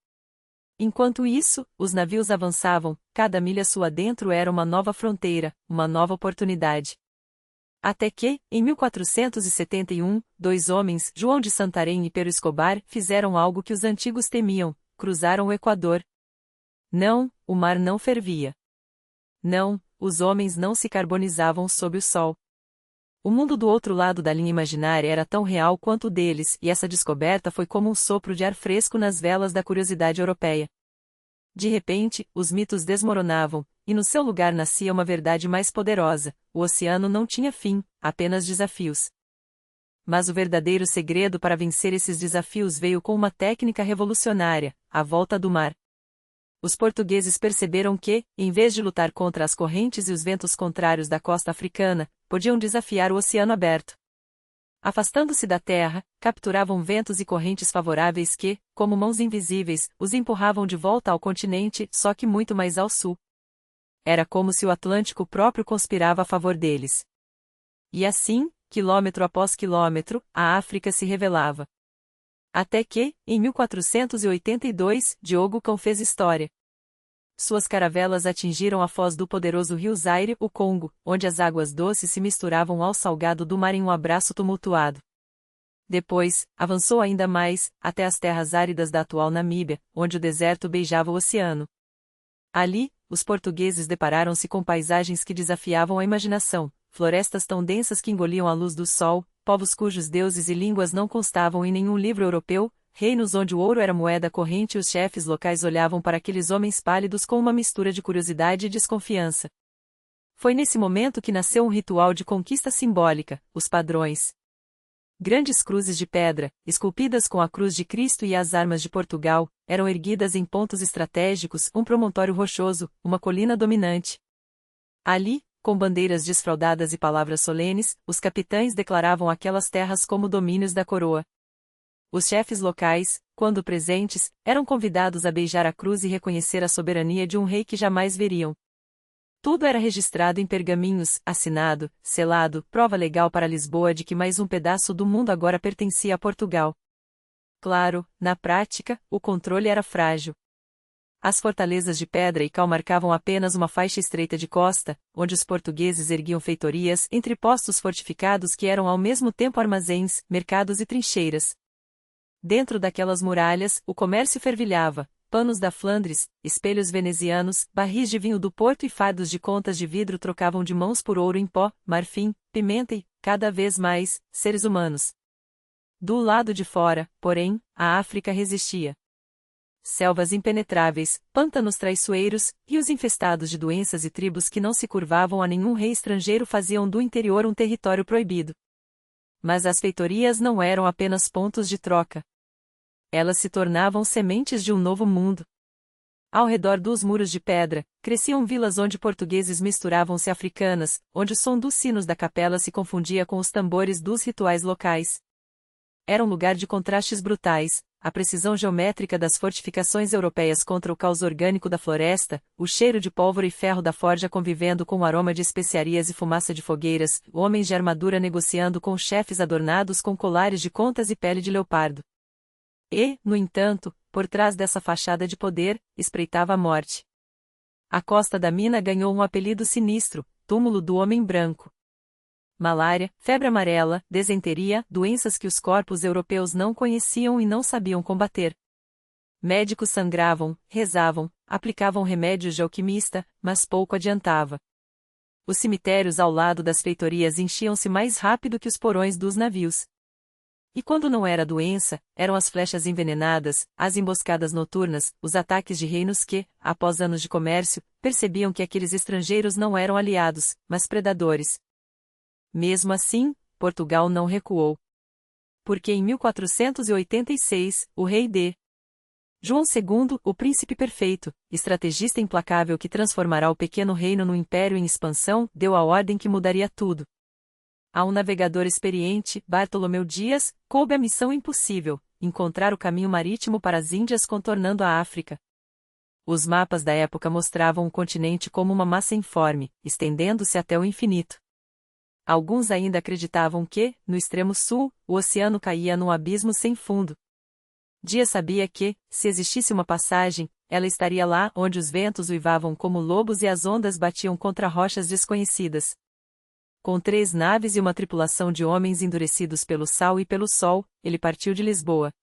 Enquanto isso, os navios avançavam, cada milha sua dentro era uma nova fronteira, uma nova oportunidade. Até que, em 1471, 2 homens, João de Santarém e Pero Escobar, fizeram algo que os antigos temiam, cruzaram o Equador. Não, o mar não fervia. Não, os homens não se carbonizavam sob o sol. O mundo do outro lado da linha imaginária era tão real quanto o deles, e essa descoberta foi como um sopro de ar fresco nas velas da curiosidade europeia. De repente, os mitos desmoronavam, e no seu lugar nascia uma verdade mais poderosa: o oceano não tinha fim, apenas desafios. Mas o verdadeiro segredo para vencer esses desafios veio com uma técnica revolucionária: a volta do mar. Os portugueses perceberam que, em vez de lutar contra as correntes e os ventos contrários da costa africana, podiam desafiar o oceano aberto. Afastando-se da terra, capturavam ventos e correntes favoráveis que, como mãos invisíveis, os empurravam de volta ao continente, só que muito mais ao sul. Era como se o Atlântico próprio conspirava a favor deles. E assim, quilômetro após quilômetro, a África se revelava. Até que, em 1482, Diogo Cão fez história. Suas caravelas atingiram a foz do poderoso rio Zaire, o Congo, onde as águas doces se misturavam ao salgado do mar em um abraço tumultuado. Depois, avançou ainda mais, até as terras áridas da atual Namíbia, onde o deserto beijava o oceano. Ali, os portugueses depararam-se com paisagens que desafiavam a imaginação, florestas tão densas que engoliam a luz do sol, povos cujos deuses e línguas não constavam em nenhum livro europeu, reinos onde o ouro era moeda corrente e os chefes locais olhavam para aqueles homens pálidos com uma mistura de curiosidade e desconfiança. Foi nesse momento que nasceu um ritual de conquista simbólica, os padrões. Grandes cruzes de pedra, esculpidas com a cruz de Cristo e as armas de Portugal, eram erguidas em pontos estratégicos, um promontório rochoso, uma colina dominante. Ali, com bandeiras desfraldadas e palavras solenes, os capitães declaravam aquelas terras como domínios da coroa. Os chefes locais, quando presentes, eram convidados a beijar a cruz e reconhecer a soberania de um rei que jamais veriam. Tudo era registrado em pergaminhos, assinado, selado, prova legal para Lisboa de que mais um pedaço do mundo agora pertencia a Portugal. Claro, na prática, o controle era frágil. As fortalezas de pedra e cal marcavam apenas uma faixa estreita de costa, onde os portugueses erguiam feitorias entre postos fortificados que eram ao mesmo tempo armazéns, mercados e trincheiras. Dentro daquelas muralhas, o comércio fervilhava, panos da Flandres, espelhos venezianos, barris de vinho do Porto e fardos de contas de vidro trocavam de mãos por ouro em pó, marfim, pimenta e, cada vez mais, seres humanos. Do lado de fora, porém, a África resistia. Selvas impenetráveis, pântanos traiçoeiros, rios infestados de doenças e tribos que não se curvavam a nenhum rei estrangeiro faziam do interior um território proibido. Mas as feitorias não eram apenas pontos de troca. Elas se tornavam sementes de um novo mundo. Ao redor dos muros de pedra, cresciam vilas onde portugueses misturavam-se africanas, onde o som dos sinos da capela se confundia com os tambores dos rituais locais. Era um lugar de contrastes brutais, a precisão geométrica das fortificações europeias contra o caos orgânico da floresta, o cheiro de pólvora e ferro da forja convivendo com o aroma de especiarias e fumaça de fogueiras, homens de armadura negociando com chefes adornados com colares de contas e pele de leopardo. E, no entanto, por trás dessa fachada de poder, espreitava a morte. A costa da mina ganhou um apelido sinistro, túmulo do homem branco. Malária, febre amarela, desenteria, doenças que os corpos europeus não conheciam e não sabiam combater. Médicos sangravam, rezavam, aplicavam remédios de alquimista, mas pouco adiantava. Os cemitérios ao lado das feitorias enchiam-se mais rápido que os porões dos navios. E quando não era doença, eram as flechas envenenadas, as emboscadas noturnas, os ataques de reinos que, após anos de comércio, percebiam que aqueles estrangeiros não eram aliados, mas predadores. Mesmo assim, Portugal não recuou. Porque em 1486, o rei D. João II, o príncipe perfeito, estrategista implacável que transformará o pequeno reino num império em expansão, deu a ordem que mudaria tudo. A um navegador experiente, Bartolomeu Dias, coube a missão impossível, encontrar o caminho marítimo para as Índias contornando a África. Os mapas da época mostravam o continente como uma massa informe, estendendo-se até o infinito. Alguns ainda acreditavam que, no extremo sul, o oceano caía num abismo sem fundo. Dias sabia que, se existisse uma passagem, ela estaria lá onde os ventos uivavam como lobos e as ondas batiam contra rochas desconhecidas. Com 3 naves e uma tripulação de homens endurecidos pelo sal e pelo sol, ele partiu de Lisboa.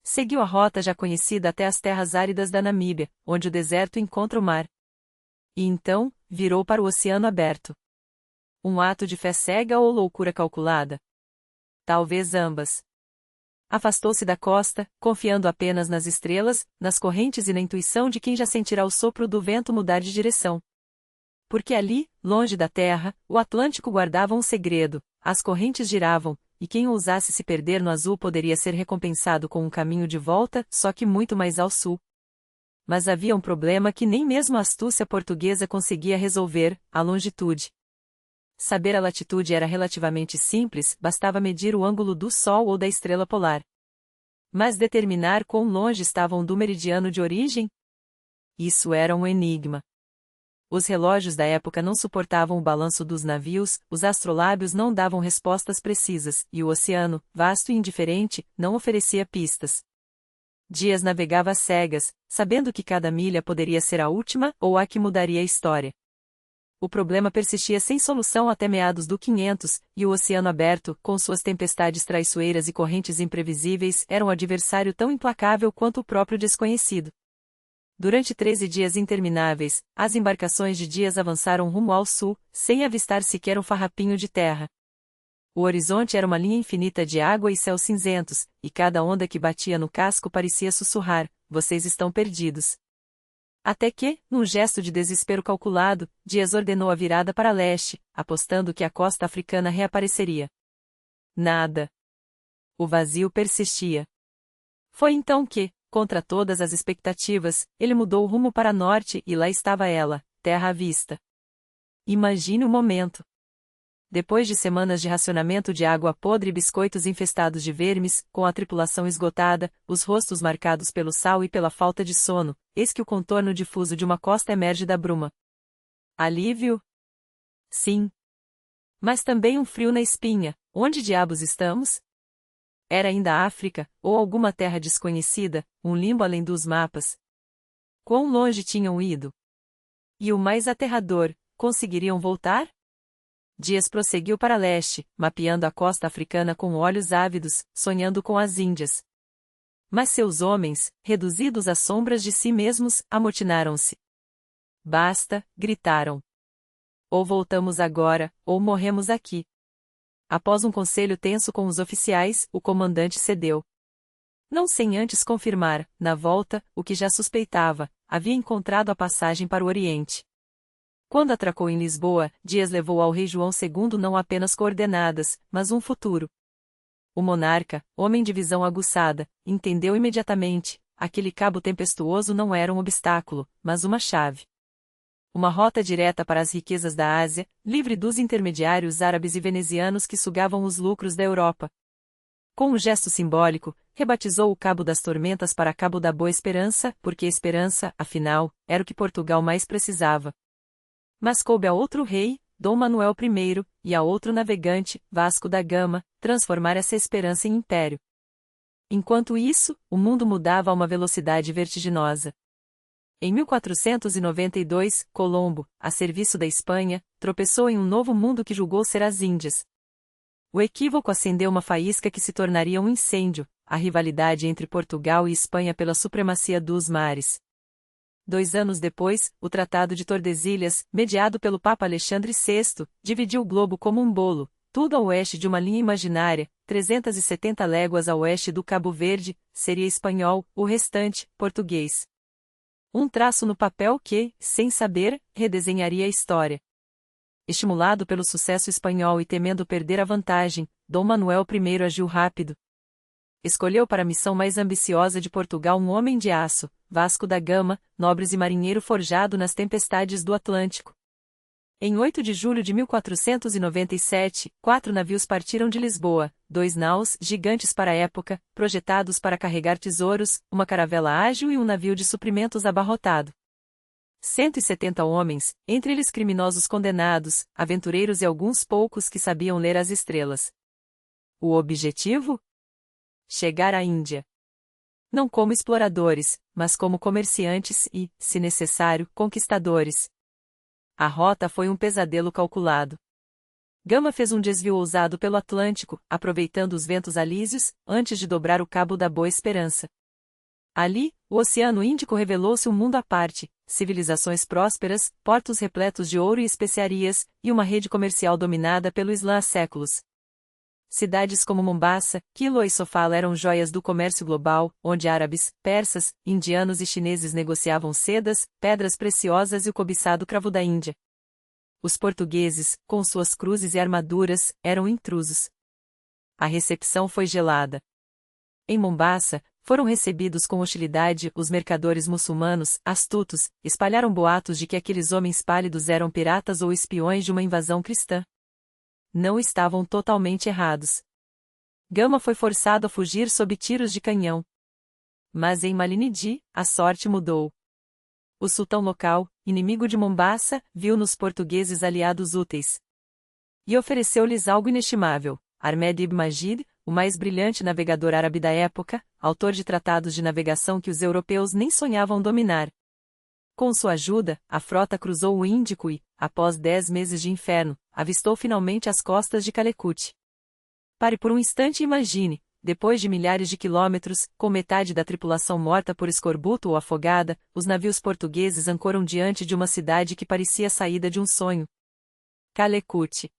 Seguiu a rota já conhecida até as terras áridas da Namíbia, onde o deserto encontra o mar. E então, virou para o oceano aberto. Um ato de fé cega ou loucura calculada? Talvez ambas. Afastou-se da costa, confiando apenas nas estrelas, nas correntes e na intuição de quem já sentirá o sopro do vento mudar de direção. Porque ali, longe da terra, o Atlântico guardava um segredo, as correntes giravam, e quem ousasse se perder no azul poderia ser recompensado com um caminho de volta, só que muito mais ao sul. Mas havia um problema que nem mesmo a astúcia portuguesa conseguia resolver, a longitude. saber a latitude era relativamente simples, bastava medir o ângulo do Sol ou da estrela polar. Mas determinar quão longe estavam do meridiano de origem? Isso era um enigma. Os relógios da época não suportavam o balanço dos navios, os astrolábios não davam respostas precisas, e o oceano, vasto e indiferente, não oferecia pistas. Dias navegava às cegas, sabendo que cada milha poderia ser a última ou a que mudaria a história. O problema persistia sem solução até meados do 500, e o oceano aberto, com suas tempestades traiçoeiras e correntes imprevisíveis, era um adversário tão implacável quanto o próprio desconhecido. Durante 13 dias intermináveis, as embarcações de Dias avançaram rumo ao sul, sem avistar sequer um farrapinho de terra. O horizonte era uma linha infinita de água e céus cinzentos, e cada onda que batia no casco parecia sussurrar: "Vocês estão perdidos." Até que, num gesto de desespero calculado, Dias ordenou a virada para leste, apostando que a costa africana reapareceria. Nada. O vazio persistia. Foi então que, contra todas as expectativas, ele mudou o rumo para norte e lá estava ela, terra à vista. Imagine o momento. Depois de semanas de racionamento de água podre e biscoitos infestados de vermes, com a tripulação esgotada, os rostos marcados pelo sal e pela falta de sono, eis que o contorno difuso de uma costa emerge da bruma. Alívio? Sim. Mas também um frio na espinha. Onde diabos estamos? Era ainda a África, ou alguma terra desconhecida, um limbo além dos mapas? Quão longe tinham ido? E o mais aterrador, conseguiriam voltar? Dias prosseguiu para leste, mapeando a costa africana com olhos ávidos, sonhando com as Índias. Mas seus homens, reduzidos às sombras de si mesmos, amotinaram-se. "Basta", gritaram. "Ou voltamos agora, ou morremos aqui." Após um conselho tenso com os oficiais, o comandante cedeu. Não sem antes confirmar, na volta, o que já suspeitava: havia encontrado a passagem para o Oriente. Quando atracou em Lisboa, Dias levou ao rei João II não apenas coordenadas, mas um futuro. O monarca, homem de visão aguçada, entendeu imediatamente: aquele cabo tempestuoso não era um obstáculo, mas uma chave. Uma rota direta para as riquezas da Ásia, livre dos intermediários árabes e venezianos que sugavam os lucros da Europa. Com um gesto simbólico, rebatizou o Cabo das Tormentas para Cabo da Boa Esperança, porque esperança, afinal, era o que Portugal mais precisava. Mas coube a outro rei, Dom Manuel I, e a outro navegante, Vasco da Gama, transformar essa esperança em império. Enquanto isso, o mundo mudava a uma velocidade vertiginosa. Em 1492, Colombo, a serviço da Espanha, tropeçou em um novo mundo que julgou ser as Índias. O equívoco acendeu uma faísca que se tornaria um incêndio: a rivalidade entre Portugal e Espanha pela supremacia dos mares. 2 anos depois, o Tratado de Tordesilhas, mediado pelo Papa Alexandre VI, dividiu o globo como um bolo, tudo a oeste de uma linha imaginária, 370 léguas a oeste do Cabo Verde, seria espanhol, o restante, português. Um traço no papel que, sem saber, redesenharia a história. Estimulado pelo sucesso espanhol e temendo perder a vantagem, Dom Manuel I agiu rápido. Escolheu para a missão mais ambiciosa de Portugal um homem de aço, Vasco da Gama, nobre e marinheiro forjado nas tempestades do Atlântico. Em 8 de julho de 1497, 4 navios partiram de Lisboa, 2 naus, gigantes para a época, projetados para carregar tesouros, uma caravela ágil e um navio de suprimentos abarrotado. 170 homens, entre eles criminosos condenados, aventureiros e alguns poucos que sabiam ler as estrelas. O objetivo? Chegar à Índia. Não como exploradores, mas como comerciantes e, se necessário, conquistadores. A rota foi um pesadelo calculado. Gama fez um desvio ousado pelo Atlântico, aproveitando os ventos alísios, antes de dobrar o Cabo da Boa Esperança. Ali, o Oceano Índico revelou-se um mundo à parte, civilizações prósperas, portos repletos de ouro e especiarias, e uma rede comercial dominada pelo Islã há séculos. Cidades como Mombasa, Quilo e Sofala eram joias do comércio global, onde árabes, persas, indianos e chineses negociavam sedas, pedras preciosas e o cobiçado cravo da Índia. Os portugueses, com suas cruzes e armaduras, eram intrusos. A recepção foi gelada. Em Mombasa, foram recebidos com hostilidade os mercadores muçulmanos, astutos, espalharam boatos de que aqueles homens pálidos eram piratas ou espiões de uma invasão cristã. não estavam totalmente errados. Gama foi forçado a fugir sob tiros de canhão. Mas em Malinidi, a sorte mudou. O sultão local, inimigo de Mombasa, viu nos portugueses aliados úteis. E ofereceu-lhes algo inestimável. Ahmed Ibn Majid, o mais brilhante navegador árabe da época, autor de tratados de navegação que os europeus nem sonhavam dominar. Com sua ajuda, a frota cruzou o Índico e, após 10 meses de inferno, avistou finalmente as costas de Calecut. Pare por um instante e imagine, depois de milhares de quilômetros, com metade da tripulação morta por escorbuto ou afogada, os navios portugueses ancoram diante de uma cidade que parecia a saída de um sonho. Calecut.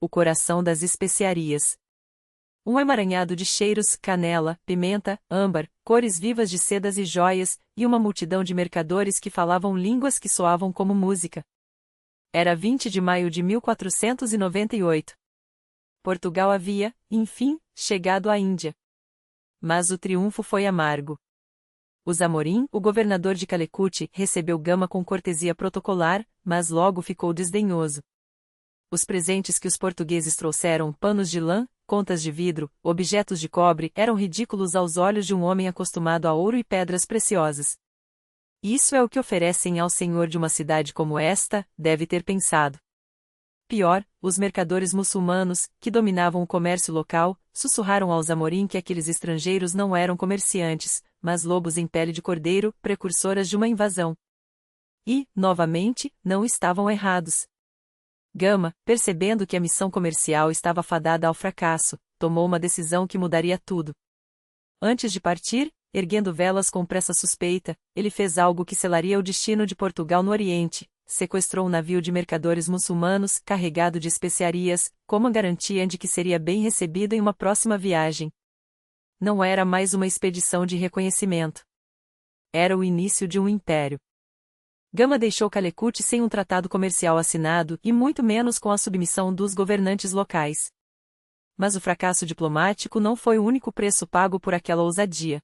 O coração das especiarias. Um emaranhado de cheiros, canela, pimenta, âmbar, cores vivas de sedas e joias, e uma multidão de mercadores que falavam línguas que soavam como música. Era 20 de maio de 1498. Portugal havia, enfim, chegado à Índia. Mas o triunfo foi amargo. O Zamorim, o governador de Calecut, recebeu Gama com cortesia protocolar, mas logo ficou desdenhoso. Os presentes que os portugueses trouxeram, panos de lã, contas de vidro, objetos de cobre, eram ridículos aos olhos de um homem acostumado a ouro e pedras preciosas. Isso é o que oferecem ao senhor de uma cidade como esta, deve ter pensado. Pior, os mercadores muçulmanos, que dominavam o comércio local, sussurraram aos Amorim que aqueles estrangeiros não eram comerciantes, mas lobos em pele de cordeiro, precursoras de uma invasão. E, novamente, não estavam errados. Gama, percebendo que a missão comercial estava fadada ao fracasso, tomou uma decisão que mudaria tudo. Antes de partir, erguendo velas com pressa suspeita, ele fez algo que selaria o destino de Portugal no Oriente. Sequestrou um navio de mercadores muçulmanos, carregado de especiarias, como a garantia de que seria bem recebido em uma próxima viagem. Não era mais uma expedição de reconhecimento. Era o início de um império. Gama deixou Calecut sem um tratado comercial assinado e muito menos com a submissão dos governantes locais. Mas o fracasso diplomático não foi o único preço pago por aquela ousadia.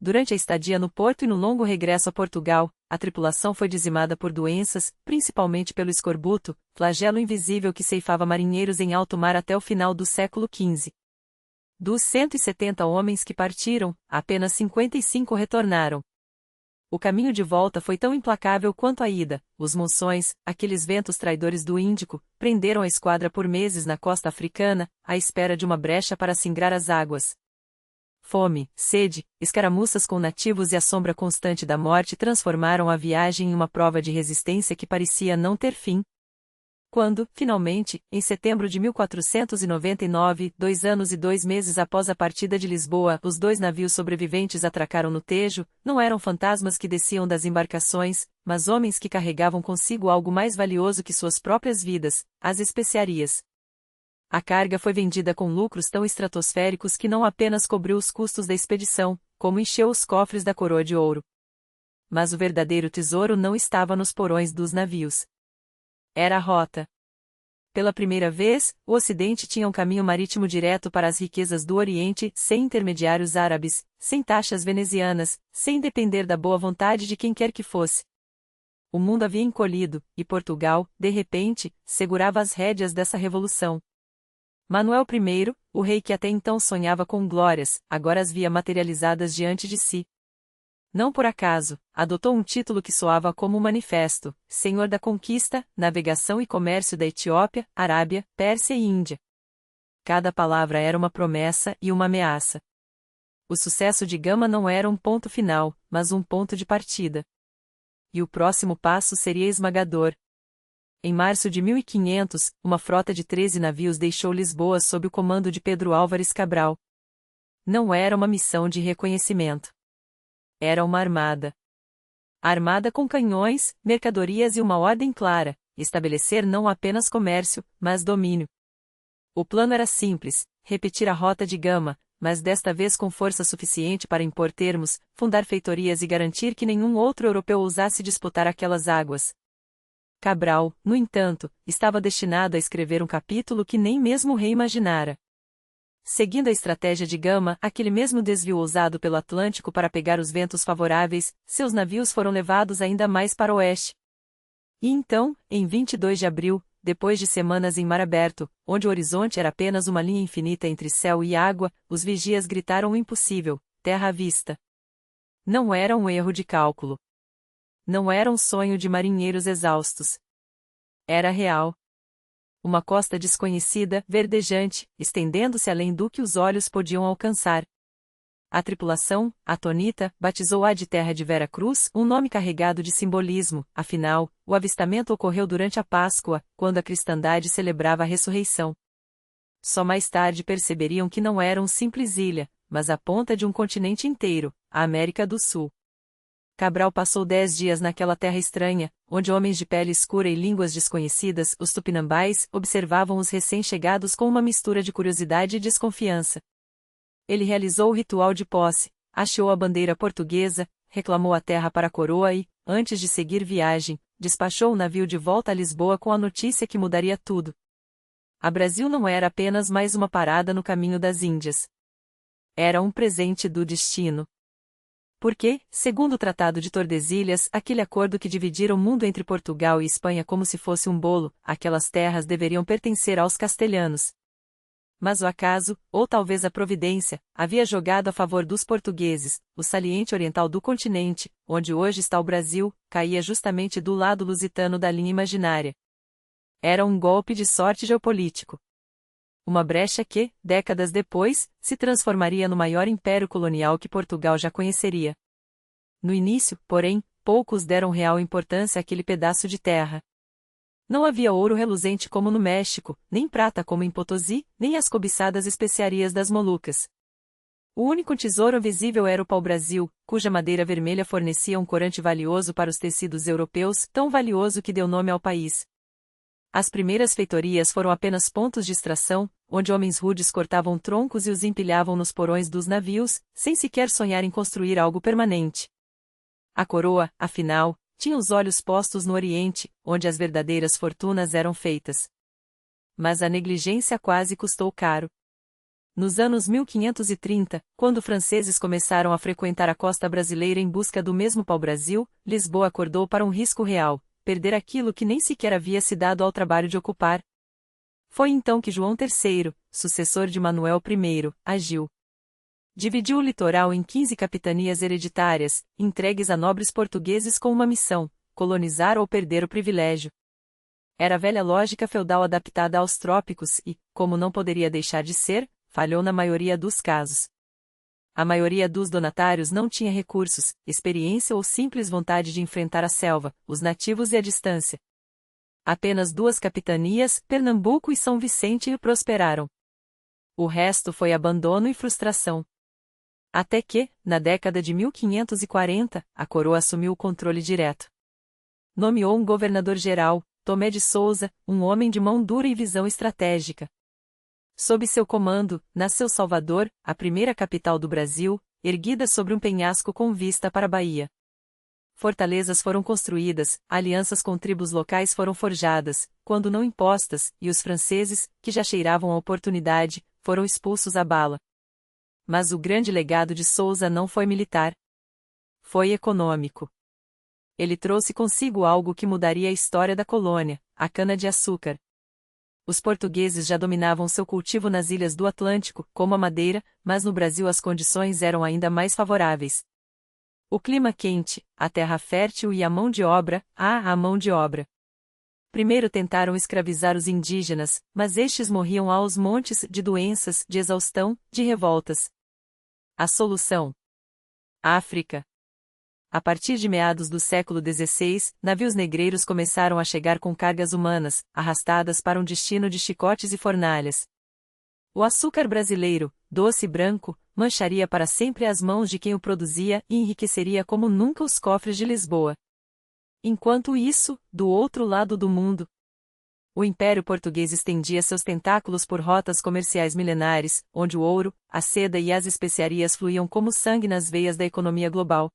Durante a estadia no porto e no longo regresso a Portugal, a tripulação foi dizimada por doenças, principalmente pelo escorbuto, flagelo invisível que ceifava marinheiros em alto mar até o final do século XV. Dos 170 homens que partiram, apenas 55 retornaram. O caminho de volta foi tão implacável quanto a ida. Os monções, aqueles ventos traidores do Índico, prenderam a esquadra por meses na costa africana, à espera de uma brecha para singrar as águas. Fome, sede, escaramuças com nativos e a sombra constante da morte transformaram a viagem em uma prova de resistência que parecia não ter fim. Quando, finalmente, em setembro de 1499, 2 anos e 2 meses após a partida de Lisboa, os 2 navios sobreviventes atracaram no Tejo, não eram fantasmas que desciam das embarcações, mas homens que carregavam consigo algo mais valioso que suas próprias vidas, as especiarias. A carga foi vendida com lucros tão estratosféricos que não apenas cobriu os custos da expedição, como encheu os cofres da coroa de ouro. Mas o verdadeiro tesouro não estava nos porões dos navios. Era a rota. Pela primeira vez, o Ocidente tinha um caminho marítimo direto para as riquezas do Oriente, sem intermediários árabes, sem taxas venezianas, sem depender da boa vontade de quem quer que fosse. O mundo havia encolhido, e Portugal, de repente, segurava as rédeas dessa revolução. Manuel I, o rei que até então sonhava com glórias, agora as via materializadas diante de si. Não por acaso, adotou um título que soava como um manifesto: Senhor da Conquista, Navegação e Comércio da Etiópia, Arábia, Pérsia e Índia. Cada palavra era uma promessa e uma ameaça. O sucesso de Gama não era um ponto final, mas um ponto de partida. E o próximo passo seria esmagador. Em março de 1500, uma frota de 13 navios deixou Lisboa sob o comando de Pedro Álvares Cabral. Não era uma missão de reconhecimento. Era uma armada. Armada com canhões, mercadorias e uma ordem clara: estabelecer não apenas comércio, mas domínio. O plano era simples: repetir a rota de Gama, mas desta vez com força suficiente para impor termos, fundar feitorias e garantir que nenhum outro europeu ousasse disputar aquelas águas. Cabral, no entanto, estava destinado a escrever um capítulo que nem mesmo o rei imaginara. Seguindo a estratégia de Gama, aquele mesmo desvio ousado pelo Atlântico para pegar os ventos favoráveis, seus navios foram levados ainda mais para o oeste. E então, em 22 de abril, depois de semanas em mar aberto, onde o horizonte era apenas uma linha infinita entre céu e água, os vigias gritaram o impossível: terra à vista. Não era um erro de cálculo. Não era um sonho de marinheiros exaustos. Era real. Uma costa desconhecida, verdejante, estendendo-se além do que os olhos podiam alcançar. A tripulação, atônita, batizou-a de Terra de Vera Cruz, um nome carregado de simbolismo. Afinal, o avistamento ocorreu durante a Páscoa, quando a cristandade celebrava a ressurreição. Só mais tarde perceberiam que não era uma simples ilha, mas a ponta de um continente inteiro, a América do Sul. Cabral passou 10 dias naquela terra estranha, onde homens de pele escura e línguas desconhecidas, os tupinambás, observavam os recém-chegados com uma mistura de curiosidade e desconfiança. Ele realizou o ritual de posse, hasteou a bandeira portuguesa, reclamou a terra para a coroa e, antes de seguir viagem, despachou o navio de volta a Lisboa com a notícia que mudaria tudo. A Brasil não era apenas mais uma parada no caminho das Índias. Era um presente do destino. Porque, segundo o Tratado de Tordesilhas, aquele acordo que dividira o mundo entre Portugal e Espanha como se fosse um bolo, aquelas terras deveriam pertencer aos castelhanos. Mas o acaso, ou talvez a providência, havia jogado a favor dos portugueses. O saliente oriental do continente, onde hoje está o Brasil, caía justamente do lado lusitano da linha imaginária. Era um golpe de sorte geopolítico. Uma brecha que, décadas depois, se transformaria no maior império colonial que Portugal já conheceria. No início, porém, poucos deram real importância àquele pedaço de terra. Não havia ouro reluzente como no México, nem prata como em Potosí, nem as cobiçadas especiarias das Molucas. O único tesouro visível era o pau-brasil, cuja madeira vermelha fornecia um corante valioso para os tecidos europeus, tão valioso que deu nome ao país. As primeiras feitorias foram apenas pontos de extração, onde homens rudes cortavam troncos e os empilhavam nos porões dos navios, sem sequer sonhar em construir algo permanente. A coroa, afinal, tinha os olhos postos no Oriente, onde as verdadeiras fortunas eram feitas. Mas a negligência quase custou caro. Nos anos 1530, quando franceses começaram a frequentar a costa brasileira em busca do mesmo pau-brasil, Lisboa acordou para um risco real: perder aquilo que nem sequer havia se dado ao trabalho de ocupar. Foi então que João III, sucessor de Manuel I, agiu. Dividiu o litoral em 15 capitanias hereditárias, entregues a nobres portugueses com uma missão: colonizar ou perder o privilégio. Era a velha lógica feudal adaptada aos trópicos e, como não poderia deixar de ser, falhou na maioria dos casos. A maioria dos donatários não tinha recursos, experiência ou simples vontade de enfrentar a selva, os nativos e a distância. Apenas 2 capitanias, Pernambuco e São Vicente, prosperaram. O resto foi abandono e frustração. Até que, na década de 1540, a coroa assumiu o controle direto. Nomeou um governador-geral, Tomé de Souza, um homem de mão dura e visão estratégica. Sob seu comando, nasceu Salvador, a primeira capital do Brasil, erguida sobre um penhasco com vista para a Bahia. Fortalezas foram construídas, alianças com tribos locais foram forjadas, quando não impostas, e os franceses, que já cheiravam a oportunidade, foram expulsos à bala. Mas o grande legado de Souza não foi militar. Foi econômico. Ele trouxe consigo algo que mudaria a história da colônia: a cana-de-açúcar. Os portugueses já dominavam seu cultivo nas ilhas do Atlântico, como a Madeira, mas no Brasil as condições eram ainda mais favoráveis. O clima quente, a terra fértil e a mão de obra, a mão de obra. Primeiro tentaram escravizar os indígenas, mas estes morriam aos montes de doenças, de exaustão, de revoltas. A solução: África. A partir de meados do século XVI, navios negreiros começaram a chegar com cargas humanas, arrastadas para um destino de chicotes e fornalhas. O açúcar brasileiro, doce e branco, mancharia para sempre as mãos de quem o produzia e enriqueceria como nunca os cofres de Lisboa. Enquanto isso, do outro lado do mundo, o Império Português estendia seus tentáculos por rotas comerciais milenares, onde o ouro, a seda e as especiarias fluíam como sangue nas veias da economia global.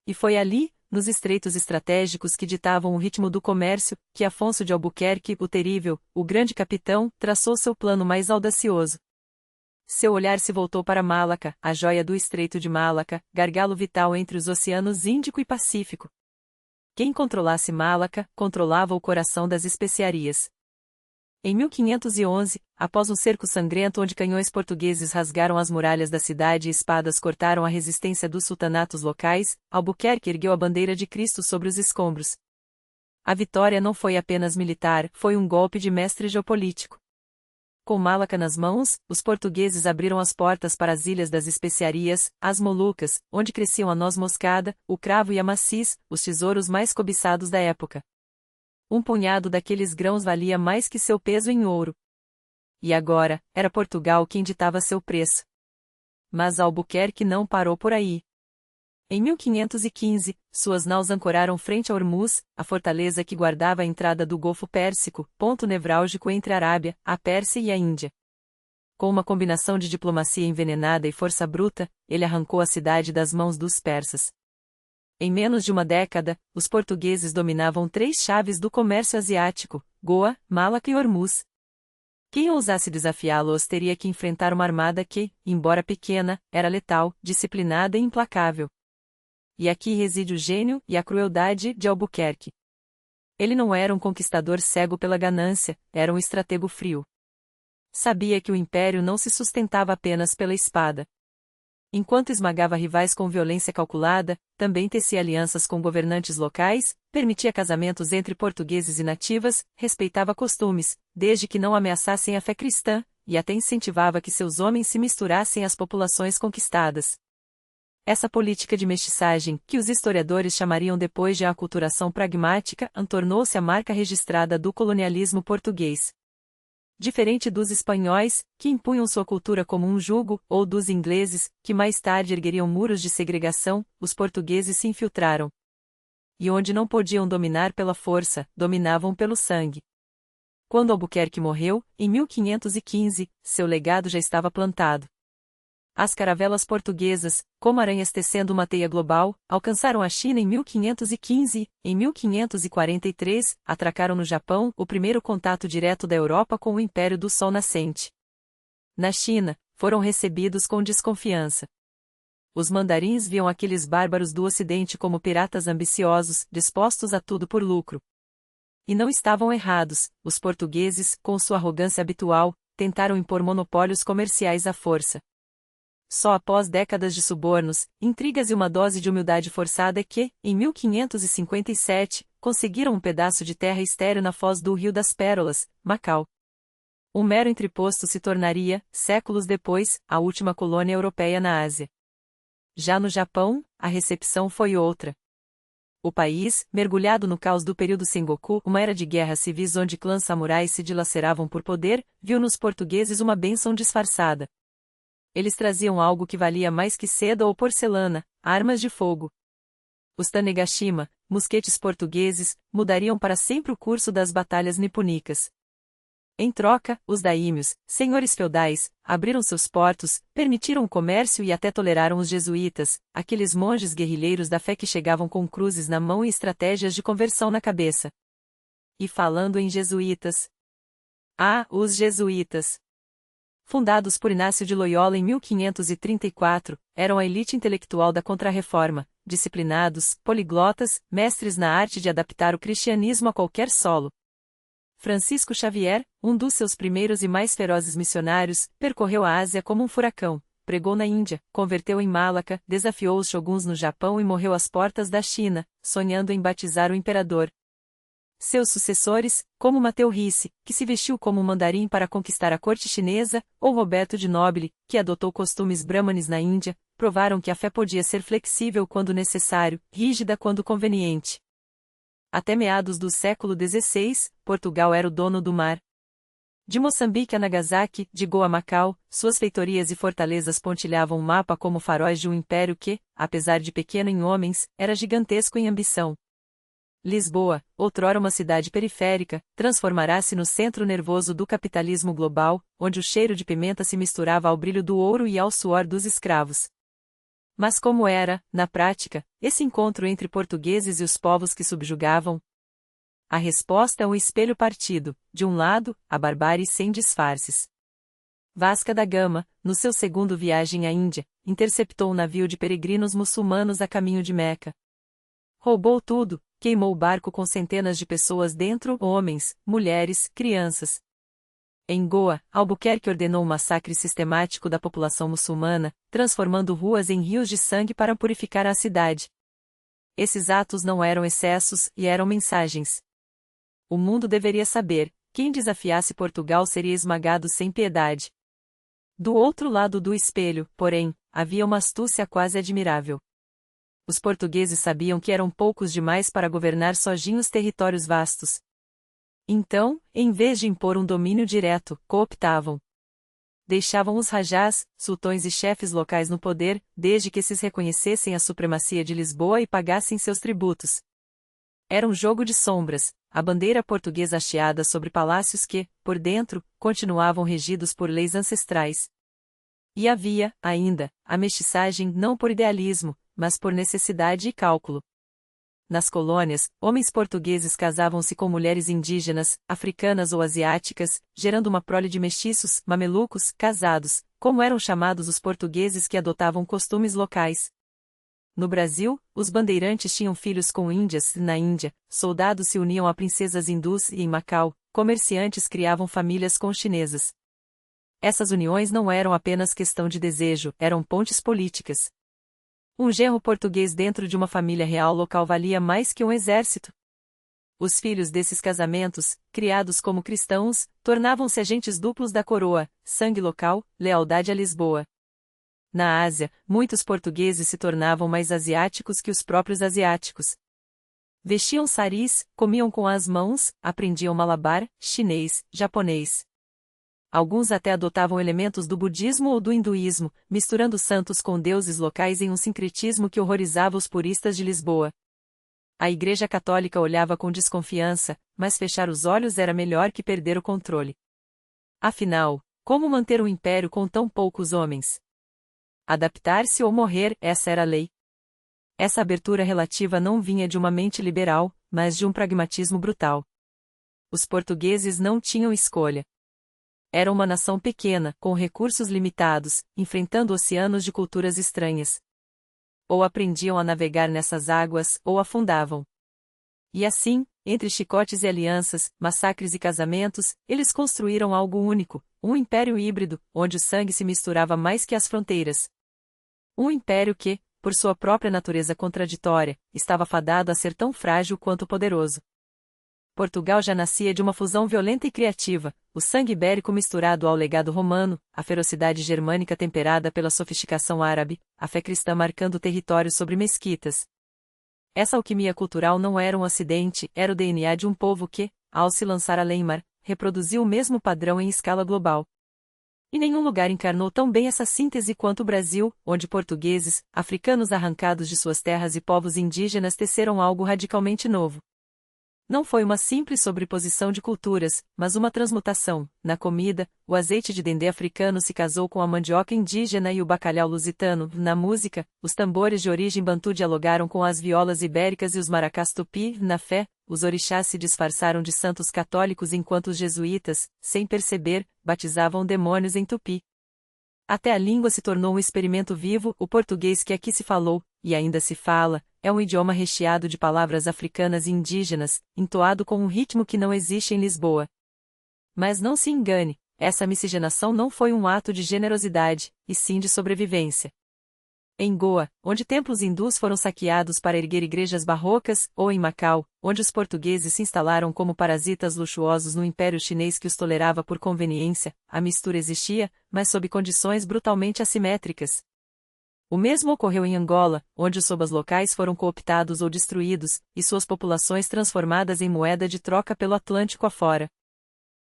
E foi ali, nos estreitos estratégicos que ditavam o ritmo do comércio, que Afonso de Albuquerque, o Terível, o grande capitão, traçou seu plano mais audacioso. Seu olhar se voltou para Malaca, a joia do Estreito de Malaca, gargalo vital entre os oceanos Índico e Pacífico. Quem controlasse Malaca, controlava o coração das especiarias. Em 1511, após um cerco sangrento onde canhões portugueses rasgaram as muralhas da cidade e espadas cortaram a resistência dos sultanatos locais, Albuquerque ergueu a bandeira de Cristo sobre os escombros. A vitória não foi apenas militar, foi um golpe de mestre geopolítico. Com Malaca nas mãos, os portugueses abriram as portas para as ilhas das especiarias, as Molucas, onde cresciam a noz moscada, o cravo e a maciz, os tesouros mais cobiçados da época. Um punhado daqueles grãos valia mais que seu peso em ouro. E agora, era Portugal quem ditava seu preço. Mas Albuquerque não parou por aí. Em 1515, suas naus ancoraram frente a Ormuz, a fortaleza que guardava a entrada do Golfo Pérsico, ponto nevrálgico entre a Arábia, a Pérsia e a Índia. Com uma combinação de diplomacia envenenada e força bruta, ele arrancou a cidade das mãos dos persas. Em menos de uma década, os portugueses dominavam 3 chaves do comércio asiático: Goa, Malaca e Ormuz. Quem ousasse desafiá-los teria que enfrentar uma armada que, embora pequena, era letal, disciplinada e implacável. E aqui reside o gênio e a crueldade de Albuquerque. Ele não era um conquistador cego pela ganância, era um estratego frio. Sabia que o império não se sustentava apenas pela espada. Enquanto esmagava rivais com violência calculada, também tecia alianças com governantes locais, permitia casamentos entre portugueses e nativas, respeitava costumes, desde que não ameaçassem a fé cristã, e até incentivava que seus homens se misturassem às populações conquistadas. Essa política de mestiçagem, que os historiadores chamariam depois de aculturação pragmática, tornou-se a marca registrada do colonialismo português. Diferente dos espanhóis, que impunham sua cultura como um jugo, ou dos ingleses, que mais tarde ergueriam muros de segregação, os portugueses se infiltraram. E onde não podiam dominar pela força, dominavam pelo sangue. Quando Albuquerque morreu, em 1515, seu legado já estava plantado. As caravelas portuguesas, como aranhas tecendo uma teia global, alcançaram a China em 1515, em 1543, atracaram no Japão, o primeiro contato direto da Europa com o Império do Sol Nascente. Na China, foram recebidos com desconfiança. Os mandarins viam aqueles bárbaros do Ocidente como piratas ambiciosos, dispostos a tudo por lucro. E não estavam errados, os portugueses, com sua arrogância habitual, tentaram impor monopólios comerciais à força. Só após décadas de subornos, intrigas e uma dose de humildade forçada é que, em 1557, conseguiram um pedaço de terra estéril na foz do Rio das Pérolas, Macau. Um mero entreposto se tornaria, séculos depois, a última colônia europeia na Ásia. Já no Japão, a recepção foi outra. O país, mergulhado no caos do período Sengoku, uma era de guerras civis onde clãs samurais se dilaceravam por poder, viu nos portugueses uma bênção disfarçada. Eles traziam algo que valia mais que seda ou porcelana: armas de fogo. Os Tanegashima, mosquetes portugueses, mudariam para sempre o curso das batalhas niponicas. Em troca, os daímios, senhores feudais, abriram seus portos, permitiram o comércio e até toleraram os jesuítas, aqueles monges guerrilheiros da fé que chegavam com cruzes na mão e estratégias de conversão na cabeça. E falando em jesuítas. Os jesuítas. Fundados por Inácio de Loyola em 1534, eram a elite intelectual da Contra-Reforma, disciplinados, poliglotas, mestres na arte de adaptar o cristianismo a qualquer solo. Francisco Xavier, um dos seus primeiros e mais ferozes missionários, percorreu a Ásia como um furacão, pregou na Índia, converteu em Malaca, desafiou os shoguns no Japão e morreu às portas da China, sonhando em batizar o imperador. Seus sucessores, como Mateu Ricci, que se vestiu como um mandarim para conquistar a corte chinesa, ou Roberto de Nobile, que adotou costumes brahmanes na Índia, provaram que a fé podia ser flexível quando necessário, rígida quando conveniente. Até meados do século XVI, Portugal era o dono do mar. De Moçambique a Nagasaki, de Goa a Macau, suas feitorias e fortalezas pontilhavam o mapa como faróis de um império que, apesar de pequeno em homens, era gigantesco em ambição. Lisboa, outrora uma cidade periférica, transformará-se no centro nervoso do capitalismo global, onde o cheiro de pimenta se misturava ao brilho do ouro e ao suor dos escravos. Mas como era, na prática, esse encontro entre portugueses e os povos que subjugavam? A resposta é um espelho partido, de um lado, a barbárie sem disfarces. Vasco da Gama, no seu segundo viagem à Índia, interceptou um navio de peregrinos muçulmanos a caminho de Meca. Roubou tudo, queimou o barco com centenas de pessoas dentro, homens, mulheres, crianças. Em Goa, Albuquerque ordenou um massacre sistemático da população muçulmana, transformando ruas em rios de sangue para purificar a cidade. Esses atos não eram excessos e eram mensagens. O mundo deveria saber: quem desafiasse Portugal seria esmagado sem piedade. Do outro lado do espelho, porém, havia uma astúcia quase admirável. Os portugueses sabiam que eram poucos demais para governar sozinhos territórios vastos. Então, em vez de impor um domínio direto, cooptavam. Deixavam os rajás, sultões e chefes locais no poder, desde que esses reconhecessem a supremacia de Lisboa e pagassem seus tributos. Era um jogo de sombras, a bandeira portuguesa hasteada sobre palácios que, por dentro, continuavam regidos por leis ancestrais. E havia, ainda, a mestiçagem não por idealismo, mas por necessidade e cálculo. Nas colônias, homens portugueses casavam-se com mulheres indígenas, africanas ou asiáticas, gerando uma prole de mestiços, mamelucos, casados, como eram chamados os portugueses que adotavam costumes locais. No Brasil, os bandeirantes tinham filhos com índias, na Índia, soldados se uniam a princesas hindus e em Macau, comerciantes criavam famílias com chinesas. Essas uniões não eram apenas questão de desejo, eram pontes políticas. Um genro português dentro de uma família real local valia mais que um exército. Os filhos desses casamentos, criados como cristãos, tornavam-se agentes duplos da coroa, sangue local, lealdade a Lisboa. Na Ásia, muitos portugueses se tornavam mais asiáticos que os próprios asiáticos. Vestiam saris, comiam com as mãos, aprendiam malabar, chinês, japonês. Alguns até adotavam elementos do budismo ou do hinduísmo, misturando santos com deuses locais em um sincretismo que horrorizava os puristas de Lisboa. A Igreja Católica olhava com desconfiança, mas fechar os olhos era melhor que perder o controle. Afinal, como manter um império com tão poucos homens? Adaptar-se ou morrer, essa era a lei. Essa abertura relativa não vinha de uma mente liberal, mas de um pragmatismo brutal. Os portugueses não tinham escolha. Era uma nação pequena, com recursos limitados, enfrentando oceanos de culturas estranhas. Ou aprendiam a navegar nessas águas, ou afundavam. E assim, entre chicotes e alianças, massacres e casamentos, eles construíram algo único, um império híbrido, onde o sangue se misturava mais que as fronteiras. Um império que, por sua própria natureza contraditória, estava fadado a ser tão frágil quanto poderoso. Portugal já nascia de uma fusão violenta e criativa, o sangue ibérico misturado ao legado romano, a ferocidade germânica temperada pela sofisticação árabe, a fé cristã marcando o território sobre mesquitas. Essa alquimia cultural não era um acidente, era o DNA de um povo que, ao se lançar além mar, reproduziu o mesmo padrão em escala global. E nenhum lugar encarnou tão bem essa síntese quanto o Brasil, onde portugueses, africanos arrancados de suas terras e povos indígenas teceram algo radicalmente novo. Não foi uma simples sobreposição de culturas, mas uma transmutação. Na comida, o azeite de dendê africano se casou com a mandioca indígena e o bacalhau lusitano. Na música, os tambores de origem bantu dialogaram com as violas ibéricas e os maracás tupi. Na fé, os orixás se disfarçaram de santos católicos enquanto os jesuítas, sem perceber, batizavam demônios em tupi. Até a língua se tornou um experimento vivo. O português que aqui se falou, e ainda se fala, é um idioma recheado de palavras africanas e indígenas, entoado com um ritmo que não existe em Lisboa. Mas não se engane, essa miscigenação não foi um ato de generosidade, e sim de sobrevivência. Em Goa, onde templos hindus foram saqueados para erguer igrejas barrocas, ou em Macau, onde os portugueses se instalaram como parasitas luxuosos no Império Chinês que os tolerava por conveniência, a mistura existia, mas sob condições brutalmente assimétricas. O mesmo ocorreu em Angola, onde os sobas locais foram cooptados ou destruídos, e suas populações transformadas em moeda de troca pelo Atlântico afora.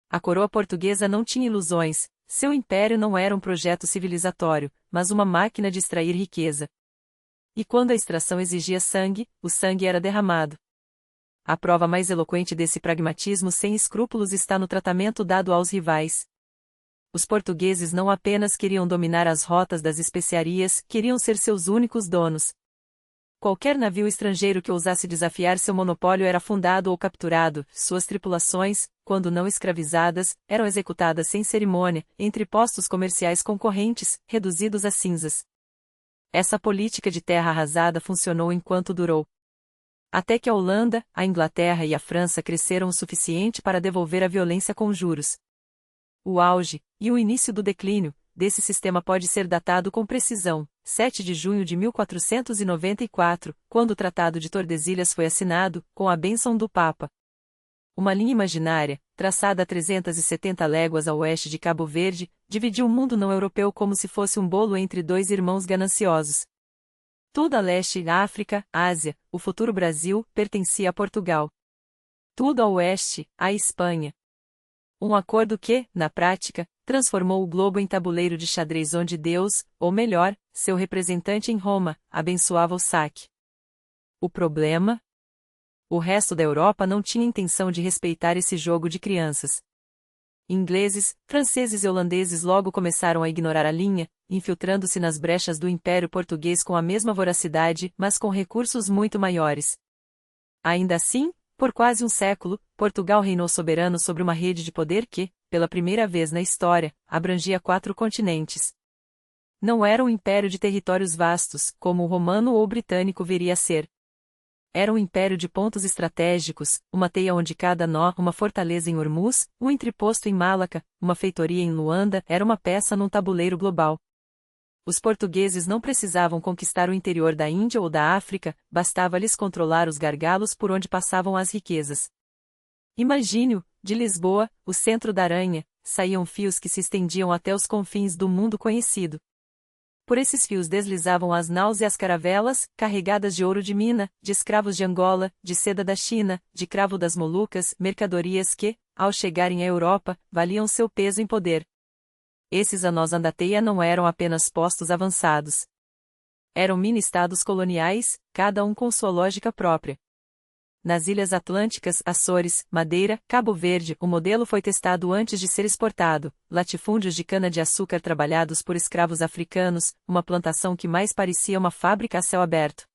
A coroa portuguesa não tinha ilusões, seu império não era um projeto civilizatório, mas uma máquina de extrair riqueza. E quando a extração exigia sangue, o sangue era derramado. A prova mais eloquente desse pragmatismo sem escrúpulos está no tratamento dado aos rivais. Os portugueses não apenas queriam dominar as rotas das especiarias, queriam ser seus únicos donos. Qualquer navio estrangeiro que ousasse desafiar seu monopólio era afundado ou capturado, suas tripulações, quando não escravizadas, eram executadas sem cerimônia, entre postos comerciais concorrentes, reduzidos a cinzas. Essa política de terra arrasada funcionou enquanto durou. Até que a Holanda, a Inglaterra e a França cresceram o suficiente para devolver a violência com juros. O auge, e o início do declínio, desse sistema pode ser datado com precisão, 7 de junho de 1494, quando o Tratado de Tordesilhas foi assinado, com a bênção do Papa. Uma linha imaginária, traçada a 370 léguas a oeste de Cabo Verde, dividiu o mundo não europeu como se fosse um bolo entre dois irmãos gananciosos. Tudo a leste, África, Ásia, o futuro Brasil, pertencia a Portugal. Tudo a oeste, a Espanha. Um acordo que, na prática, transformou o globo em tabuleiro de xadrez onde Deus, ou melhor, seu representante em Roma, abençoava o saque. O problema? O resto da Europa não tinha intenção de respeitar esse jogo de crianças. Ingleses, franceses e holandeses logo começaram a ignorar a linha, infiltrando-se nas brechas do Império Português com a mesma voracidade, mas com recursos muito maiores. Ainda assim, por quase um século, Portugal reinou soberano sobre uma rede de poder que, pela primeira vez na história, abrangia 4 continentes. Não era um império de territórios vastos, como o romano ou o britânico viria a ser. Era um império de pontos estratégicos, uma teia onde cada nó, uma fortaleza em Hormuz, um entreposto em Malaca, uma feitoria em Luanda, era uma peça num tabuleiro global. Os portugueses não precisavam conquistar o interior da Índia ou da África, bastava-lhes controlar os gargalos por onde passavam as riquezas. Imagine-o, de Lisboa, o centro da aranha, saíam fios que se estendiam até os confins do mundo conhecido. Por esses fios deslizavam as naus e as caravelas, carregadas de ouro de mina, de escravos de Angola, de seda da China, de cravo das Molucas, mercadorias que, ao chegarem à Europa, valiam seu peso em poder. Esses anós andateia não eram apenas postos avançados. Eram mini-estados coloniais, cada um com sua lógica própria. Nas Ilhas Atlânticas, Açores, Madeira, Cabo Verde, o modelo foi testado antes de ser exportado, latifúndios de cana-de-açúcar trabalhados por escravos africanos, uma plantação que mais parecia uma fábrica a céu aberto.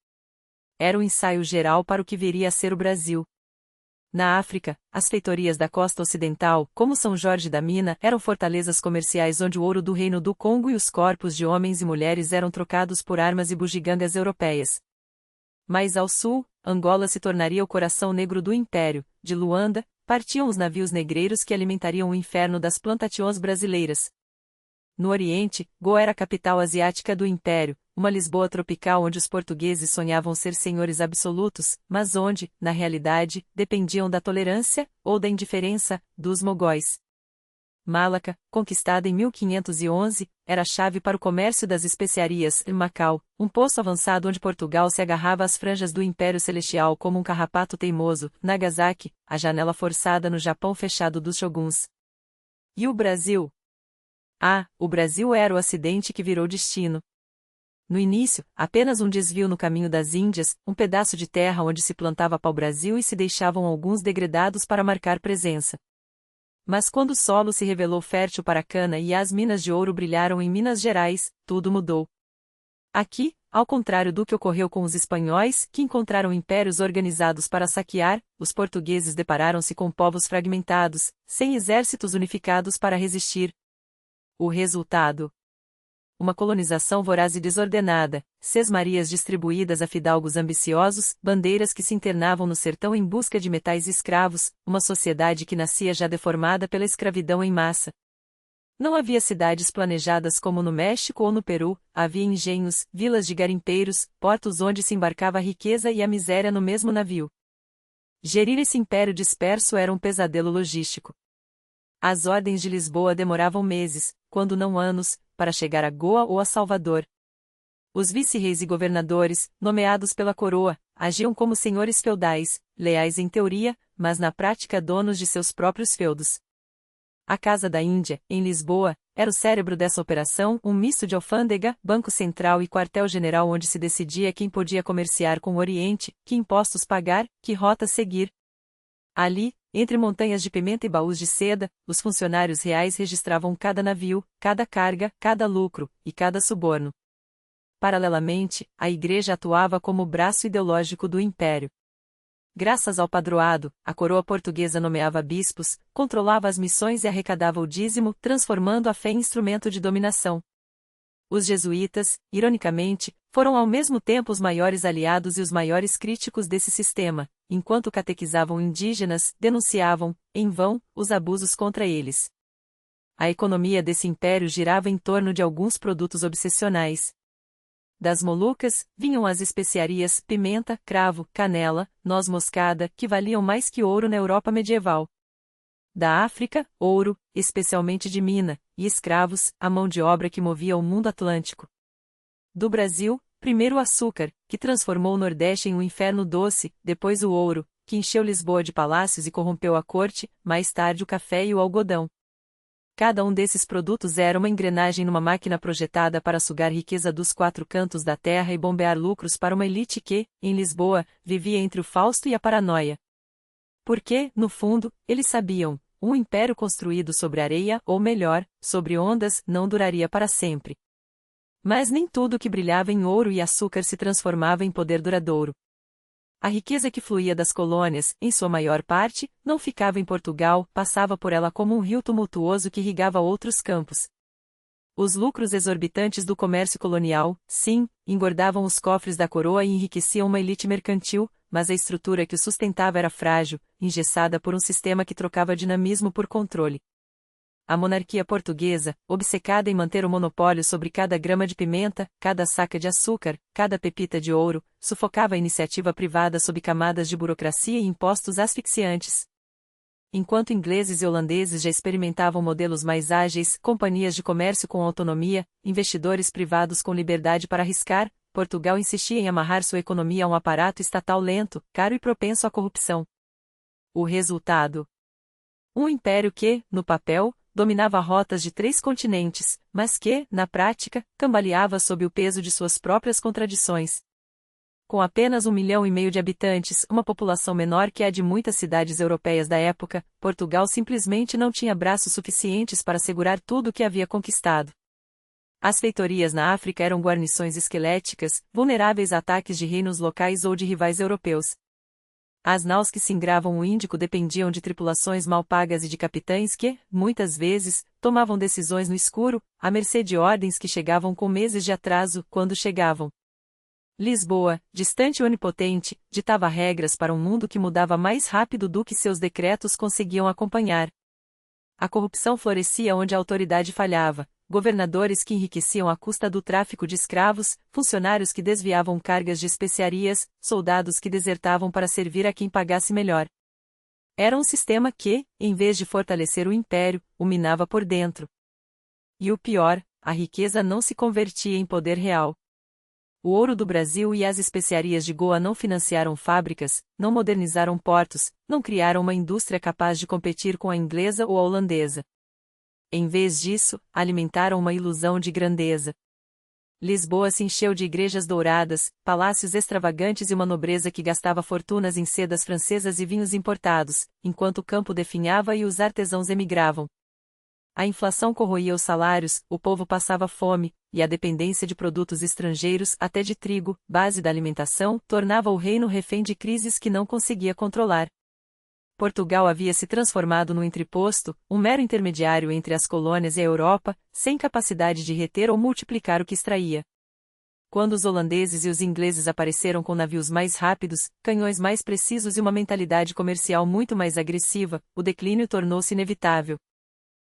Era um ensaio geral para o que viria a ser o Brasil. Na África, as feitorias da costa ocidental, como São Jorge da Mina, eram fortalezas comerciais onde o ouro do Reino do Congo e os corpos de homens e mulheres eram trocados por armas e bugigangas europeias. Mais ao sul, Angola se tornaria o coração negro do Império, de Luanda, partiam os navios negreiros que alimentariam o inferno das plantations brasileiras. No Oriente, Goa era a capital asiática do Império, uma Lisboa tropical onde os portugueses sonhavam ser senhores absolutos, mas onde, na realidade, dependiam da tolerância, ou da indiferença, dos mogóis. Malaca, conquistada em 1511, era a chave para o comércio das especiarias, e Macau, um posto avançado onde Portugal se agarrava às franjas do Império Celestial como um carrapato teimoso, Nagasaki, a janela forçada no Japão fechado dos shoguns. E o Brasil? Ah, o Brasil era o acidente que virou destino. No início, apenas um desvio no caminho das Índias, um pedaço de terra onde se plantava pau-brasil e se deixavam alguns degredados para marcar presença. Mas quando o solo se revelou fértil para a cana e as minas de ouro brilharam em Minas Gerais, tudo mudou. Aqui, ao contrário do que ocorreu com os espanhóis, que encontraram impérios organizados para saquear, os portugueses depararam-se com povos fragmentados, sem exércitos unificados para resistir. O resultado? Uma colonização voraz e desordenada, sesmarias distribuídas a fidalgos ambiciosos, bandeiras que se internavam no sertão em busca de metais escravos, uma sociedade que nascia já deformada pela escravidão em massa. Não havia cidades planejadas como no México ou no Peru, havia engenhos, vilas de garimpeiros, portos onde se embarcava a riqueza e a miséria no mesmo navio. Gerir esse império disperso era um pesadelo logístico. As ordens de Lisboa demoravam meses, quando não anos, para chegar a Goa ou a Salvador. Os vice-reis e governadores, nomeados pela coroa, agiam como senhores feudais, leais em teoria, mas na prática donos de seus próprios feudos. A Casa da Índia, em Lisboa, era o cérebro dessa operação, um misto de alfândega, banco central e quartel-general onde se decidia quem podia comerciar com o Oriente, que impostos pagar, que rota seguir. Ali, entre montanhas de pimenta e baús de seda, os funcionários reais registravam cada navio, cada carga, cada lucro, e cada suborno. Paralelamente, a Igreja atuava como o braço ideológico do Império. Graças ao padroado, a coroa portuguesa nomeava bispos, controlava as missões e arrecadava o dízimo, transformando a fé em instrumento de dominação. Os jesuítas, ironicamente, foram ao mesmo tempo os maiores aliados e os maiores críticos desse sistema, enquanto catequizavam indígenas, denunciavam, em vão, os abusos contra eles. a economia desse império girava em torno de alguns produtos obsessionais. Das Molucas, vinham as especiarias, pimenta, cravo, canela, noz moscada, que valiam mais que ouro na Europa medieval. Da África, ouro, especialmente de mina, e escravos, a mão de obra que movia o mundo atlântico. Do Brasil, primeiro o açúcar, que transformou o Nordeste em um inferno doce, depois o ouro, que encheu Lisboa de palácios e corrompeu a corte, mais tarde o café e o algodão. Cada um desses produtos era uma engrenagem numa máquina projetada para sugar riqueza dos quatro cantos da terra e bombear lucros para uma elite que, em Lisboa, vivia entre o Fausto e a paranoia. Porque, no fundo, eles sabiam, um império construído sobre areia, ou melhor, sobre ondas, não duraria para sempre. Mas nem tudo que brilhava em ouro e açúcar se transformava em poder duradouro. A riqueza que fluía das colônias, em sua maior parte, não ficava em Portugal, passava por ela como um rio tumultuoso que irrigava outros campos. Os lucros exorbitantes do comércio colonial, sim, engordavam os cofres da coroa e enriqueciam uma elite mercantil, mas a estrutura que o sustentava era frágil, engessada por um sistema que trocava dinamismo por controle. A monarquia portuguesa, obcecada em manter o monopólio sobre cada grama de pimenta, cada saca de açúcar, cada pepita de ouro, sufocava a iniciativa privada sob camadas de burocracia e impostos asfixiantes. Enquanto ingleses e holandeses já experimentavam modelos mais ágeis, companhias de comércio com autonomia, investidores privados com liberdade para arriscar, Portugal insistia em amarrar sua economia a um aparato estatal lento, caro e propenso à corrupção. O resultado? Um império que, no papel, dominava rotas de 3 continentes, mas que, na prática, cambaleava sob o peso de suas próprias contradições. Com apenas 1,5 milhão de habitantes, uma população menor que a de muitas cidades europeias da época, Portugal simplesmente não tinha braços suficientes para segurar tudo o que havia conquistado. As feitorias na África eram guarnições esqueléticas, vulneráveis a ataques de reinos locais ou de rivais europeus. As naus que singravam o Índico dependiam de tripulações mal pagas e de capitães que, muitas vezes, tomavam decisões no escuro, à mercê de ordens que chegavam com meses de atraso, quando chegavam. Lisboa, distante e onipotente, ditava regras para um mundo que mudava mais rápido do que seus decretos conseguiam acompanhar. A corrupção florescia onde a autoridade falhava, governadores que enriqueciam à custa do tráfico de escravos, funcionários que desviavam cargas de especiarias, soldados que desertavam para servir a quem pagasse melhor. Era um sistema que, em vez de fortalecer o império, o minava por dentro. E o pior, a riqueza não se convertia em poder real. O ouro do Brasil e as especiarias de Goa não financiaram fábricas, não modernizaram portos, não criaram uma indústria capaz de competir com a inglesa ou a holandesa. Em vez disso, alimentaram uma ilusão de grandeza. Lisboa se encheu de igrejas douradas, palácios extravagantes e uma nobreza que gastava fortunas em sedas francesas e vinhos importados, enquanto o campo definhava e os artesãos emigravam. A inflação corroía os salários, o povo passava fome, e a dependência de produtos estrangeiros, até de trigo, base da alimentação, tornava o reino refém de crises que não conseguia controlar. Portugal havia se transformado num entreposto, um mero intermediário entre as colônias e a Europa, sem capacidade de reter ou multiplicar o que extraía. Quando os holandeses e os ingleses apareceram com navios mais rápidos, canhões mais precisos e uma mentalidade comercial muito mais agressiva, o declínio tornou-se inevitável.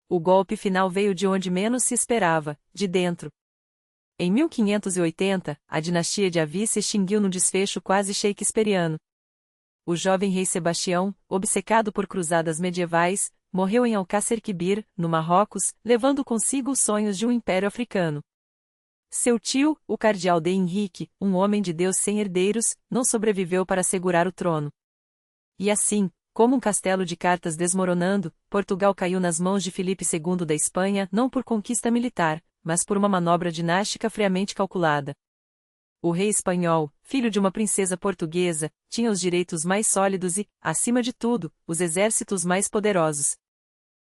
O golpe final veio de onde menos se esperava, de dentro. Em 1580, a dinastia de Avis se extinguiu num desfecho quase shakespeariano. O jovem rei Sebastião, obcecado por cruzadas medievais, morreu em Alcácer Quibir, no Marrocos, levando consigo os sonhos de um império africano. Seu tio, o cardeal de Henrique, um homem de Deus sem herdeiros, não sobreviveu para segurar o trono. E assim, como um castelo de cartas desmoronando, Portugal caiu nas mãos de Filipe II da Espanha não por conquista militar, mas por uma manobra dinástica friamente calculada. O rei espanhol, filho de uma princesa portuguesa, tinha os direitos mais sólidos e, acima de tudo, os exércitos mais poderosos.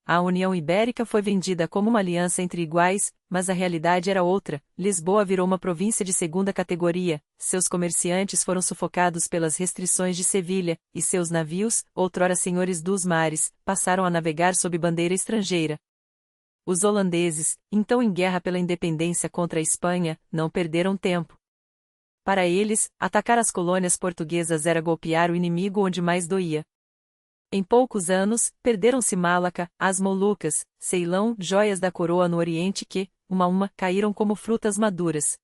A União Ibérica foi vendida como uma aliança entre iguais, mas a realidade era outra. Lisboa virou uma província de segunda categoria, seus comerciantes foram sufocados pelas restrições de Sevilha, e seus navios, outrora senhores dos mares, passaram a navegar sob bandeira estrangeira. Os holandeses, então em guerra pela independência contra a Espanha, não perderam tempo. Para eles, atacar as colônias portuguesas era golpear o inimigo onde mais doía. Em poucos anos, perderam-se Malaca, as Molucas, Ceilão, joias da coroa no Oriente que, uma a uma, caíram como frutas maduras.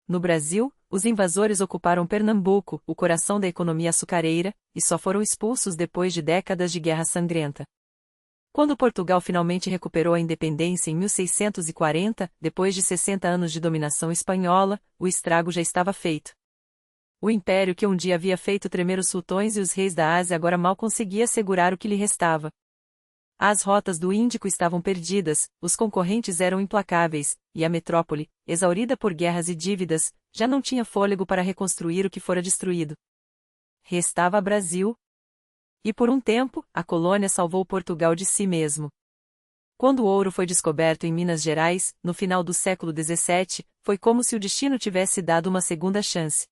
No Brasil, os invasores ocuparam Pernambuco, o coração da economia açucareira, e só foram expulsos depois de décadas de guerra sangrenta. Quando Portugal finalmente recuperou a independência em 1640, depois de 60 anos de dominação espanhola, o estrago já estava feito. O império que um dia havia feito tremer os sultões e os reis da Ásia agora mal conseguia segurar o que lhe restava. As rotas do Índico estavam perdidas, os concorrentes eram implacáveis, e a metrópole, exaurida por guerras e dívidas, já não tinha fôlego para reconstruir o que fora destruído. Restava Brasil. E por um tempo, a colônia salvou Portugal de si mesmo. Quando o ouro foi descoberto em Minas Gerais, no final do século XVII, foi como se o destino tivesse dado uma segunda chance.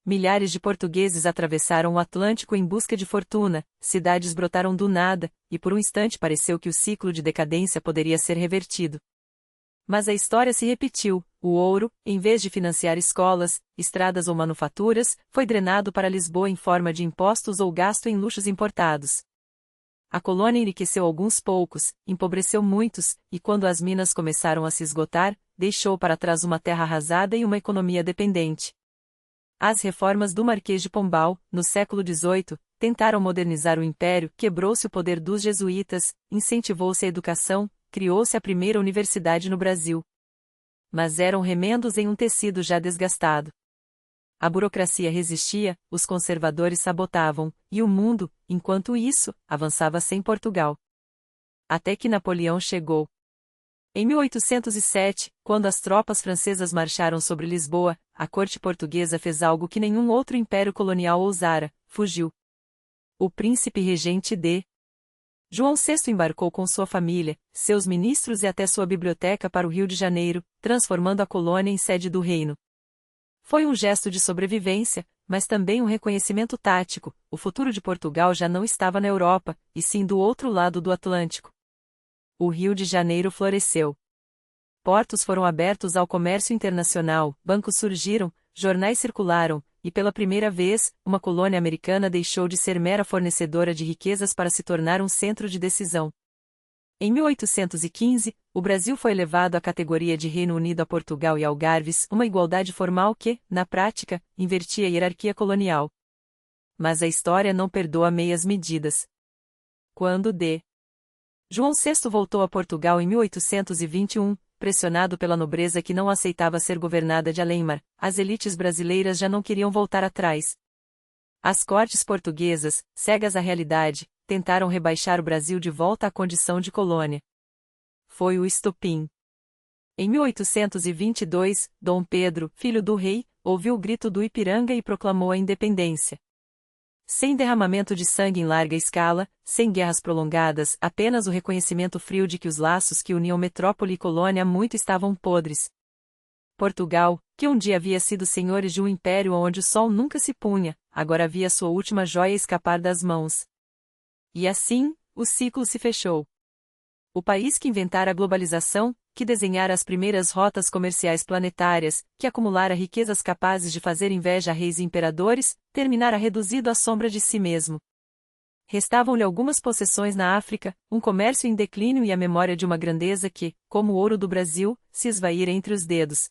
Milhares de portugueses atravessaram o Atlântico em busca de fortuna, cidades brotaram do nada, e por um instante pareceu que o ciclo de decadência poderia ser revertido. Mas a história se repetiu: o ouro, em vez de financiar escolas, estradas ou manufaturas, foi drenado para Lisboa em forma de impostos ou gasto em luxos importados. A colônia enriqueceu alguns poucos, empobreceu muitos, e quando as minas começaram a se esgotar, deixou para trás uma terra arrasada e uma economia dependente. As reformas do Marquês de Pombal, no século XVIII, tentaram modernizar o império, quebrou-se o poder dos jesuítas, incentivou-se a educação, criou-se a primeira universidade no Brasil. Mas eram remendos em um tecido já desgastado. A burocracia resistia, os conservadores sabotavam, e o mundo, enquanto isso, avançava sem Portugal. Até que Napoleão chegou. Em 1807, quando as tropas francesas marcharam sobre Lisboa, a corte portuguesa fez algo que nenhum outro império colonial ousara: fugiu. O príncipe regente de João VI embarcou com sua família, seus ministros e até sua biblioteca para o Rio de Janeiro, transformando a colônia em sede do reino. Foi um gesto de sobrevivência, mas também um reconhecimento tático: o futuro de Portugal já não estava na Europa, e sim do outro lado do Atlântico. O Rio de Janeiro floresceu. Portos foram abertos ao comércio internacional, bancos surgiram, jornais circularam, e pela primeira vez, uma colônia americana deixou de ser mera fornecedora de riquezas para se tornar um centro de decisão. Em 1815, o Brasil foi elevado à categoria de Reino Unido a Portugal e Algarves, uma igualdade formal que, na prática, invertia a hierarquia colonial. Mas a história não perdoa meias medidas. Quando João VI voltou a Portugal em 1821, pressionado pela nobreza que não aceitava ser governada de além-mar, as elites brasileiras já não queriam voltar atrás. As cortes portuguesas, cegas à realidade, tentaram rebaixar o Brasil de volta à condição de colônia. Foi o estopim. Em 1822, Dom Pedro, filho do rei, ouviu o grito do Ipiranga e proclamou a independência. Sem derramamento de sangue em larga escala, sem guerras prolongadas, apenas o reconhecimento frio de que os laços que uniam metrópole e colônia muito estavam podres. Portugal, que um dia havia sido senhores de um império onde o sol nunca se punha, agora via sua última joia escapar das mãos. E assim, o ciclo se fechou. O país que inventara a globalização, que desenhara as primeiras rotas comerciais planetárias, que acumulara riquezas capazes de fazer inveja a reis e imperadores, terminara reduzido à sombra de si mesmo. Restavam-lhe algumas possessões na África, um comércio em declínio e a memória de uma grandeza que, como o ouro do Brasil, se esvaíra entre os dedos.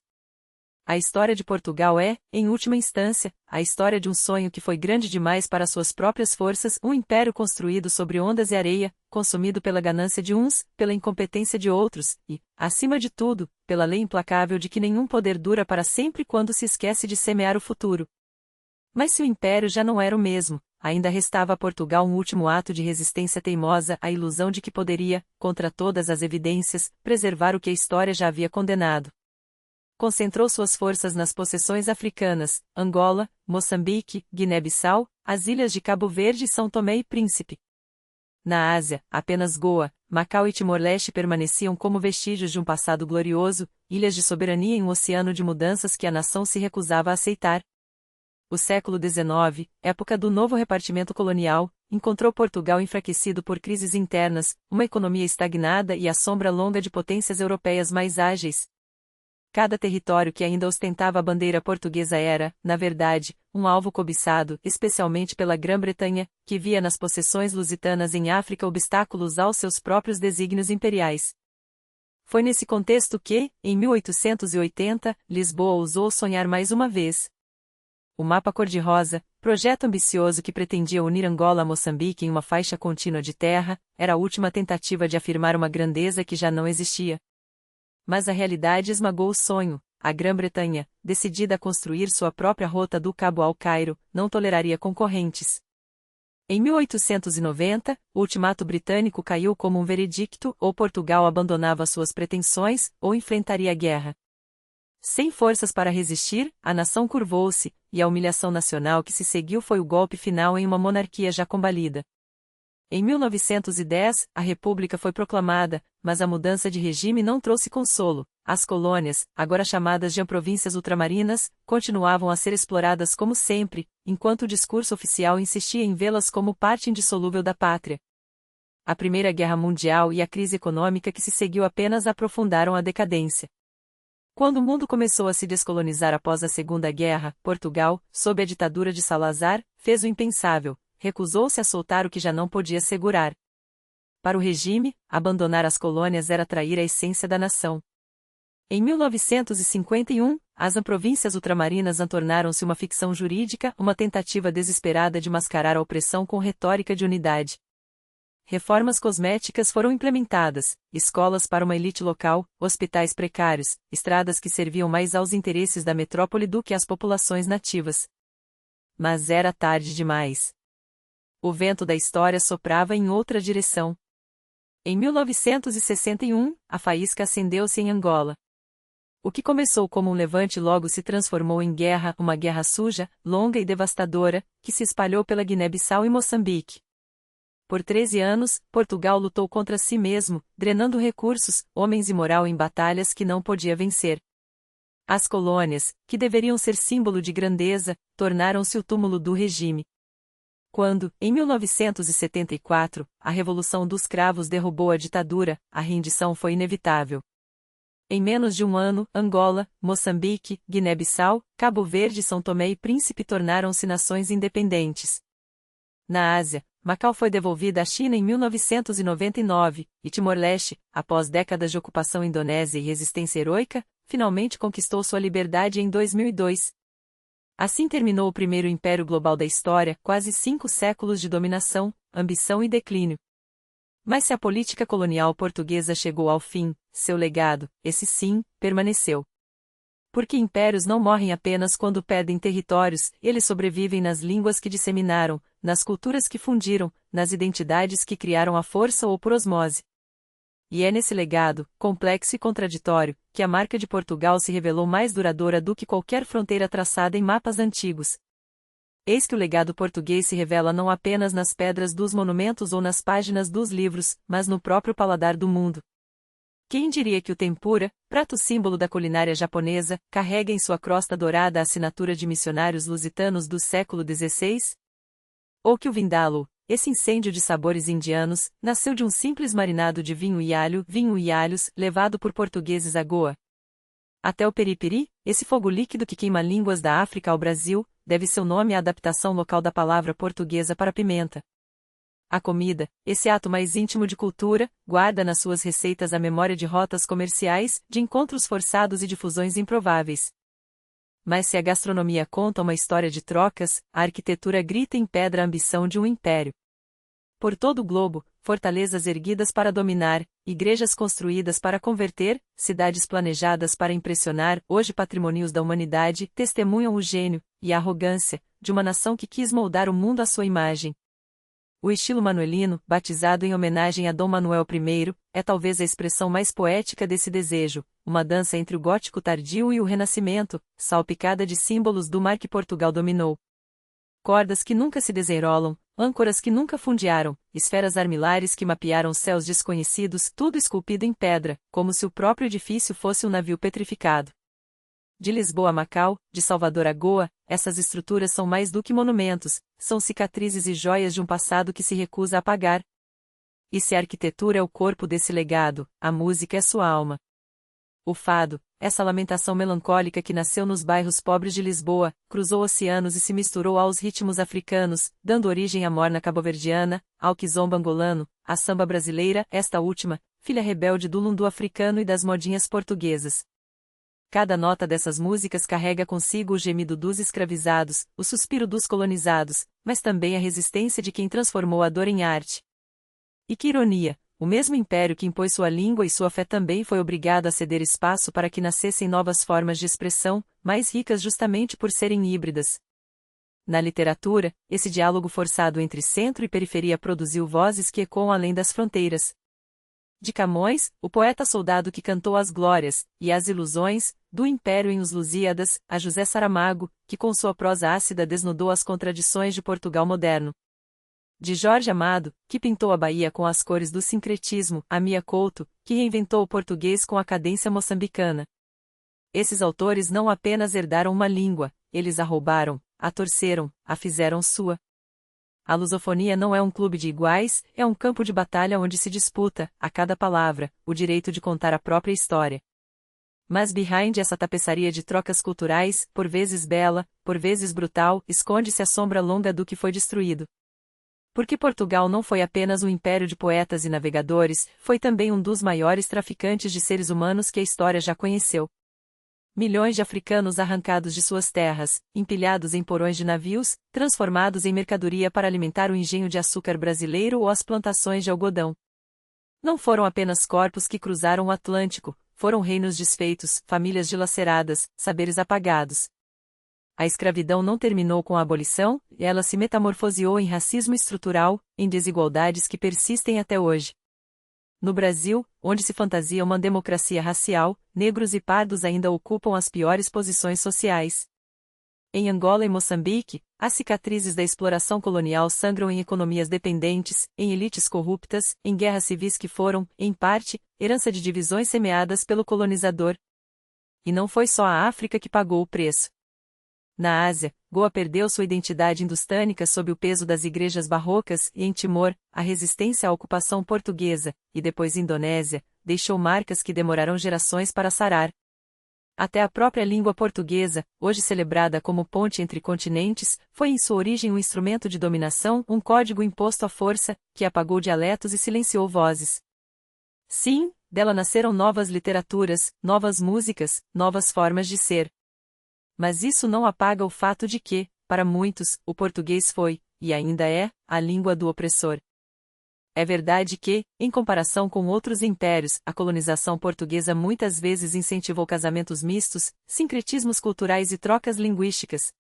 A história de Portugal é, em última instância, a história de um sonho que foi grande demais para suas próprias forças, um império construído sobre ondas e areia, consumido pela ganância de uns, pela incompetência de outros, e, acima de tudo, pela lei implacável de que nenhum poder dura para sempre quando se esquece de semear o futuro. Mas se o império já não era o mesmo, ainda restava a Portugal um último ato de resistência teimosa à ilusão de que poderia, contra todas as evidências, preservar o que a história já havia condenado. Concentrou suas forças nas possessões africanas, Angola, Moçambique, Guiné-Bissau, as ilhas de Cabo Verde e São Tomé e Príncipe. Na Ásia, apenas Goa, Macau e Timor-Leste permaneciam como vestígios de um passado glorioso, ilhas de soberania em um oceano de mudanças que a nação se recusava a aceitar. O século XIX, época do novo repartimento colonial, encontrou Portugal enfraquecido por crises internas, uma economia estagnada e a sombra longa de potências europeias mais ágeis. Cada território que ainda ostentava a bandeira portuguesa era, na verdade, um alvo cobiçado, especialmente pela Grã-Bretanha, que via nas possessões lusitanas em África obstáculos aos seus próprios desígnios imperiais. Foi nesse contexto que, em 1880, Lisboa ousou sonhar mais uma vez. O Mapa Cor-de-Rosa, projeto ambicioso que pretendia unir Angola a Moçambique em uma faixa contínua de terra, era a última tentativa de afirmar uma grandeza que já não existia. Mas a realidade esmagou o sonho. A Grã-Bretanha, decidida a construir sua própria rota do Cabo ao Cairo, não toleraria concorrentes. Em 1890, o ultimato britânico caiu como um veredicto: ou Portugal abandonava suas pretensões, ou enfrentaria a guerra. Sem forças para resistir, a nação curvou-se, e a humilhação nacional que se seguiu foi o golpe final em uma monarquia já combalida. Em 1910, a República foi proclamada, mas a mudança de regime não trouxe consolo. As colônias, agora chamadas de províncias ultramarinas, continuavam a ser exploradas como sempre, enquanto o discurso oficial insistia em vê-las como parte indissolúvel da pátria. A Primeira Guerra Mundial e a crise econômica que se seguiu apenas aprofundaram a decadência. Quando o mundo começou a se descolonizar após a Segunda Guerra, Portugal, sob a ditadura de Salazar, fez o impensável: recusou-se a soltar o que já não podia segurar. Para o regime, abandonar as colônias era trair a essência da nação. Em 1951, as províncias ultramarinas tornaram-se uma ficção jurídica, uma tentativa desesperada de mascarar a opressão com retórica de unidade. Reformas cosméticas foram implementadas: escolas para uma elite local, hospitais precários, estradas que serviam mais aos interesses da metrópole do que às populações nativas. Mas era tarde demais. O vento da história soprava em outra direção. Em 1961, a faísca acendeu-se em Angola. O que começou como um levante logo se transformou em guerra, uma guerra suja, longa e devastadora, que se espalhou pela Guiné-Bissau e Moçambique. Por 13 anos, Portugal lutou contra si mesmo, drenando recursos, homens e moral em batalhas que não podia vencer. As colônias, que deveriam ser símbolo de grandeza, tornaram-se o túmulo do regime. Quando, em 1974, a Revolução dos Cravos derrubou a ditadura, a rendição foi inevitável. Em menos de um ano, Angola, Moçambique, Guiné-Bissau, Cabo Verde e São Tomé e Príncipe tornaram-se nações independentes. Na Ásia, Macau foi devolvida à China em 1999, e Timor-Leste, após décadas de ocupação indonésia e resistência heroica, finalmente conquistou sua liberdade em 2002. Assim terminou o primeiro império global da história, quase 5 séculos de dominação, ambição e declínio. Mas se a política colonial portuguesa chegou ao fim, seu legado, esse sim, permaneceu. Porque impérios não morrem apenas quando perdem territórios, eles sobrevivem nas línguas que disseminaram, nas culturas que fundiram, nas identidades que criaram à força ou por osmose. E é nesse legado, complexo e contraditório, que a marca de Portugal se revelou mais duradoura do que qualquer fronteira traçada em mapas antigos. Eis que o legado português se revela não apenas nas pedras dos monumentos ou nas páginas dos livros, mas no próprio paladar do mundo. Quem diria que o tempura, prato símbolo da culinária japonesa, carrega em sua crosta dourada a assinatura de missionários lusitanos do século XVI? Ou que o vindaloo, esse incêndio de sabores indianos, nasceu de um simples marinado de vinho e alhos, levado por portugueses a Goa? Até o periperi, esse fogo líquido que queima línguas da África ao Brasil, deve seu nome à adaptação local da palavra portuguesa para pimenta. A comida, esse ato mais íntimo de cultura, guarda nas suas receitas a memória de rotas comerciais, de encontros forçados e de fusões improváveis. Mas se a gastronomia conta uma história de trocas, a arquitetura grita em pedra a ambição de um império. Por todo o globo, fortalezas erguidas para dominar, igrejas construídas para converter, cidades planejadas para impressionar, hoje patrimônios da humanidade, testemunham o gênio e a arrogância de uma nação que quis moldar o mundo à sua imagem. O estilo manuelino, batizado em homenagem a Dom Manuel I, é talvez a expressão mais poética desse desejo, uma dança entre o gótico tardio e o renascimento, salpicada de símbolos do mar que Portugal dominou. Cordas que nunca se desenrolam, âncoras que nunca fundearam, esferas armilares que mapearam céus desconhecidos, tudo esculpido em pedra, como se o próprio edifício fosse um navio petrificado. De Lisboa a Macau, de Salvador a Goa, essas estruturas são mais do que monumentos, são cicatrizes e joias de um passado que se recusa a apagar. E se a arquitetura é o corpo desse legado, a música é sua alma. O fado, essa lamentação melancólica que nasceu nos bairros pobres de Lisboa, cruzou oceanos e se misturou aos ritmos africanos, dando origem à morna cabo-verdiana, ao kizomba angolano, à samba brasileira, esta última, filha rebelde do lundu africano e das modinhas portuguesas. Cada nota dessas músicas carrega consigo o gemido dos escravizados, o suspiro dos colonizados, mas também a resistência de quem transformou a dor em arte. E que ironia! O mesmo império que impôs sua língua e sua fé também foi obrigado a ceder espaço para que nascessem novas formas de expressão, mais ricas justamente por serem híbridas. Na literatura, esse diálogo forçado entre centro e periferia produziu vozes que ecoam além das fronteiras. De Camões, o poeta soldado que cantou as glórias e as ilusões do império em Os Lusíadas, a José Saramago, que com sua prosa ácida desnudou as contradições de Portugal moderno. De Jorge Amado, que pintou a Bahia com as cores do sincretismo, a Mia Couto, que reinventou o português com a cadência moçambicana. Esses autores não apenas herdaram uma língua, eles a roubaram, a torceram, a fizeram sua. A lusofonia não é um clube de iguais, é um campo de batalha onde se disputa, a cada palavra, o direito de contar a própria história. Mas behind essa tapeçaria de trocas culturais, por vezes bela, por vezes brutal, esconde-se a sombra longa do que foi destruído. Porque Portugal não foi apenas um império de poetas e navegadores, foi também um dos maiores traficantes de seres humanos que a história já conheceu. Milhões de africanos arrancados de suas terras, empilhados em porões de navios, transformados em mercadoria para alimentar o engenho de açúcar brasileiro ou as plantações de algodão. Não foram apenas corpos que cruzaram o Atlântico, foram reinos desfeitos, famílias dilaceradas, saberes apagados. A escravidão não terminou com a abolição, ela se metamorfoseou em racismo estrutural, em desigualdades que persistem até hoje. No Brasil, onde se fantasia uma democracia racial, negros e pardos ainda ocupam as piores posições sociais. Em Angola e Moçambique, as cicatrizes da exploração colonial sangram em economias dependentes, em elites corruptas, em guerras civis que foram, em parte, herança de divisões semeadas pelo colonizador. E não foi só a África que pagou o preço. Na Ásia, Goa perdeu sua identidade hindustânica sob o peso das igrejas barrocas e em Timor, a resistência à ocupação portuguesa, e depois Indonésia, deixou marcas que demorarão gerações para sarar. Até a própria língua portuguesa, hoje celebrada como ponte entre continentes, foi em sua origem um instrumento de dominação, um código imposto à força, que apagou dialetos e silenciou vozes. Sim, dela nasceram novas literaturas, novas músicas, novas formas de ser. Mas isso não apaga o fato de que, para muitos, o português foi, e ainda é, a língua do opressor. É verdade que, em comparação com outros impérios, a colonização portuguesa muitas vezes incentivou casamentos mistos, sincretismos culturais e trocas linguísticas.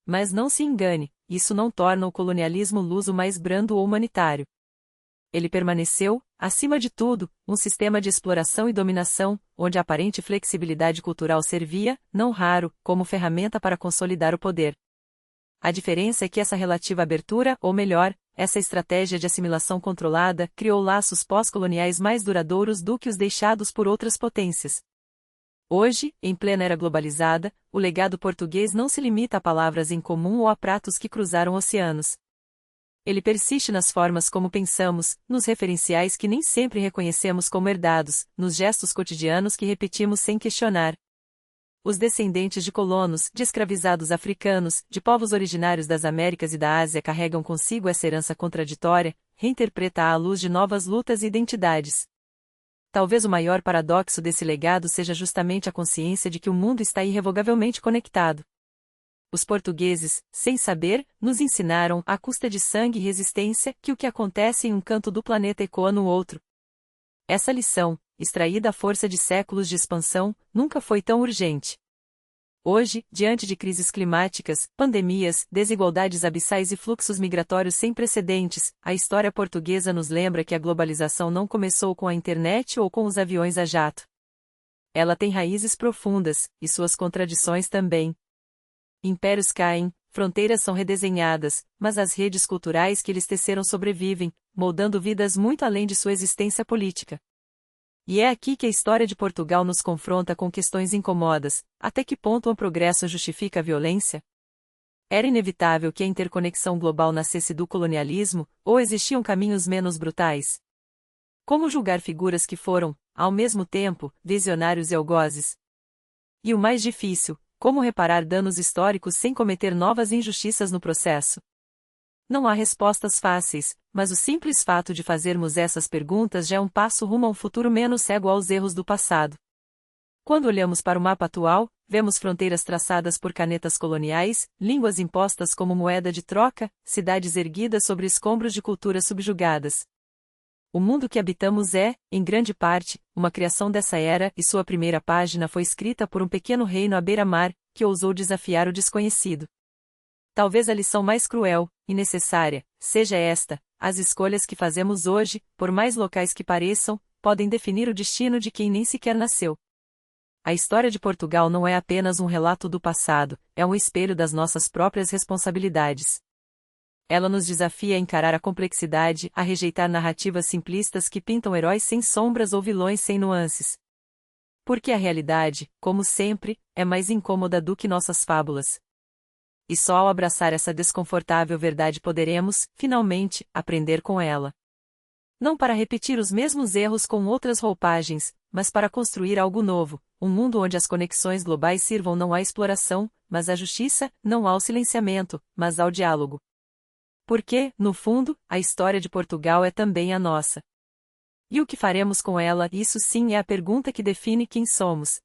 Mas não se engane, isso não torna o colonialismo luso mais brando ou humanitário. Ele permaneceu, acima de tudo, um sistema de exploração e dominação, onde a aparente flexibilidade cultural servia, não raro, como ferramenta para consolidar o poder. A diferença é que essa relativa abertura, ou melhor, essa estratégia de assimilação controlada, criou laços pós-coloniais mais duradouros do que os deixados por outras potências. Hoje, em plena era globalizada, o legado português não se limita a palavras em comum ou a pratos que cruzaram oceanos. Ele persiste nas formas como pensamos, nos referenciais que nem sempre reconhecemos como herdados, nos gestos cotidianos que repetimos sem questionar. Os descendentes de colonos, de escravizados africanos, de povos originários das Américas e da Ásia carregam consigo essa herança contraditória, reinterpreta-a à luz de novas lutas e identidades. Talvez o maior paradoxo desse legado seja justamente a consciência de que o mundo está irrevogavelmente conectado. Os portugueses, sem saber, nos ensinaram, à custa de sangue e resistência, que o que acontece em um canto do planeta ecoa no outro. Essa lição, extraída à força de séculos de expansão, nunca foi tão urgente. Hoje, diante de crises climáticas, pandemias, desigualdades abissais e fluxos migratórios sem precedentes, a história portuguesa nos lembra que a globalização não começou com a internet ou com os aviões a jato. Ela tem raízes profundas, e suas contradições também. Impérios caem, fronteiras são redesenhadas, mas as redes culturais que eles teceram sobrevivem, moldando vidas muito além de sua existência política. E é aqui que a história de Portugal nos confronta com questões incomodas: até que ponto o progresso justifica a violência? Era inevitável que a interconexão global nascesse do colonialismo, ou existiam caminhos menos brutais? Como julgar figuras que foram, ao mesmo tempo, visionários e algozes. E o mais difícil, como reparar danos históricos sem cometer novas injustiças no processo? Não há respostas fáceis, mas o simples fato de fazermos essas perguntas já é um passo rumo a um futuro menos cego aos erros do passado. Quando olhamos para o mapa atual, vemos fronteiras traçadas por canetas coloniais, línguas impostas como moeda de troca, cidades erguidas sobre escombros de culturas subjugadas. O mundo que habitamos é, em grande parte, uma criação dessa era e sua primeira página foi escrita por um pequeno reino à beira-mar, que ousou desafiar o desconhecido. Talvez a lição mais cruel e necessária seja esta: as escolhas que fazemos hoje, por mais locais que pareçam, podem definir o destino de quem nem sequer nasceu. A história de Portugal não é apenas um relato do passado, é um espelho das nossas próprias responsabilidades. Ela nos desafia a encarar a complexidade, a rejeitar narrativas simplistas que pintam heróis sem sombras ou vilões sem nuances. Porque a realidade, como sempre, é mais incômoda do que nossas fábulas. E só ao abraçar essa desconfortável verdade poderemos, finalmente, aprender com ela. Não para repetir os mesmos erros com outras roupagens, mas para construir algo novo, um mundo onde as conexões globais sirvam não à exploração, mas à justiça, não ao silenciamento, mas ao diálogo. Porque, no fundo, a história de Portugal é também a nossa. E o que faremos com ela? Isso sim é a pergunta que define quem somos,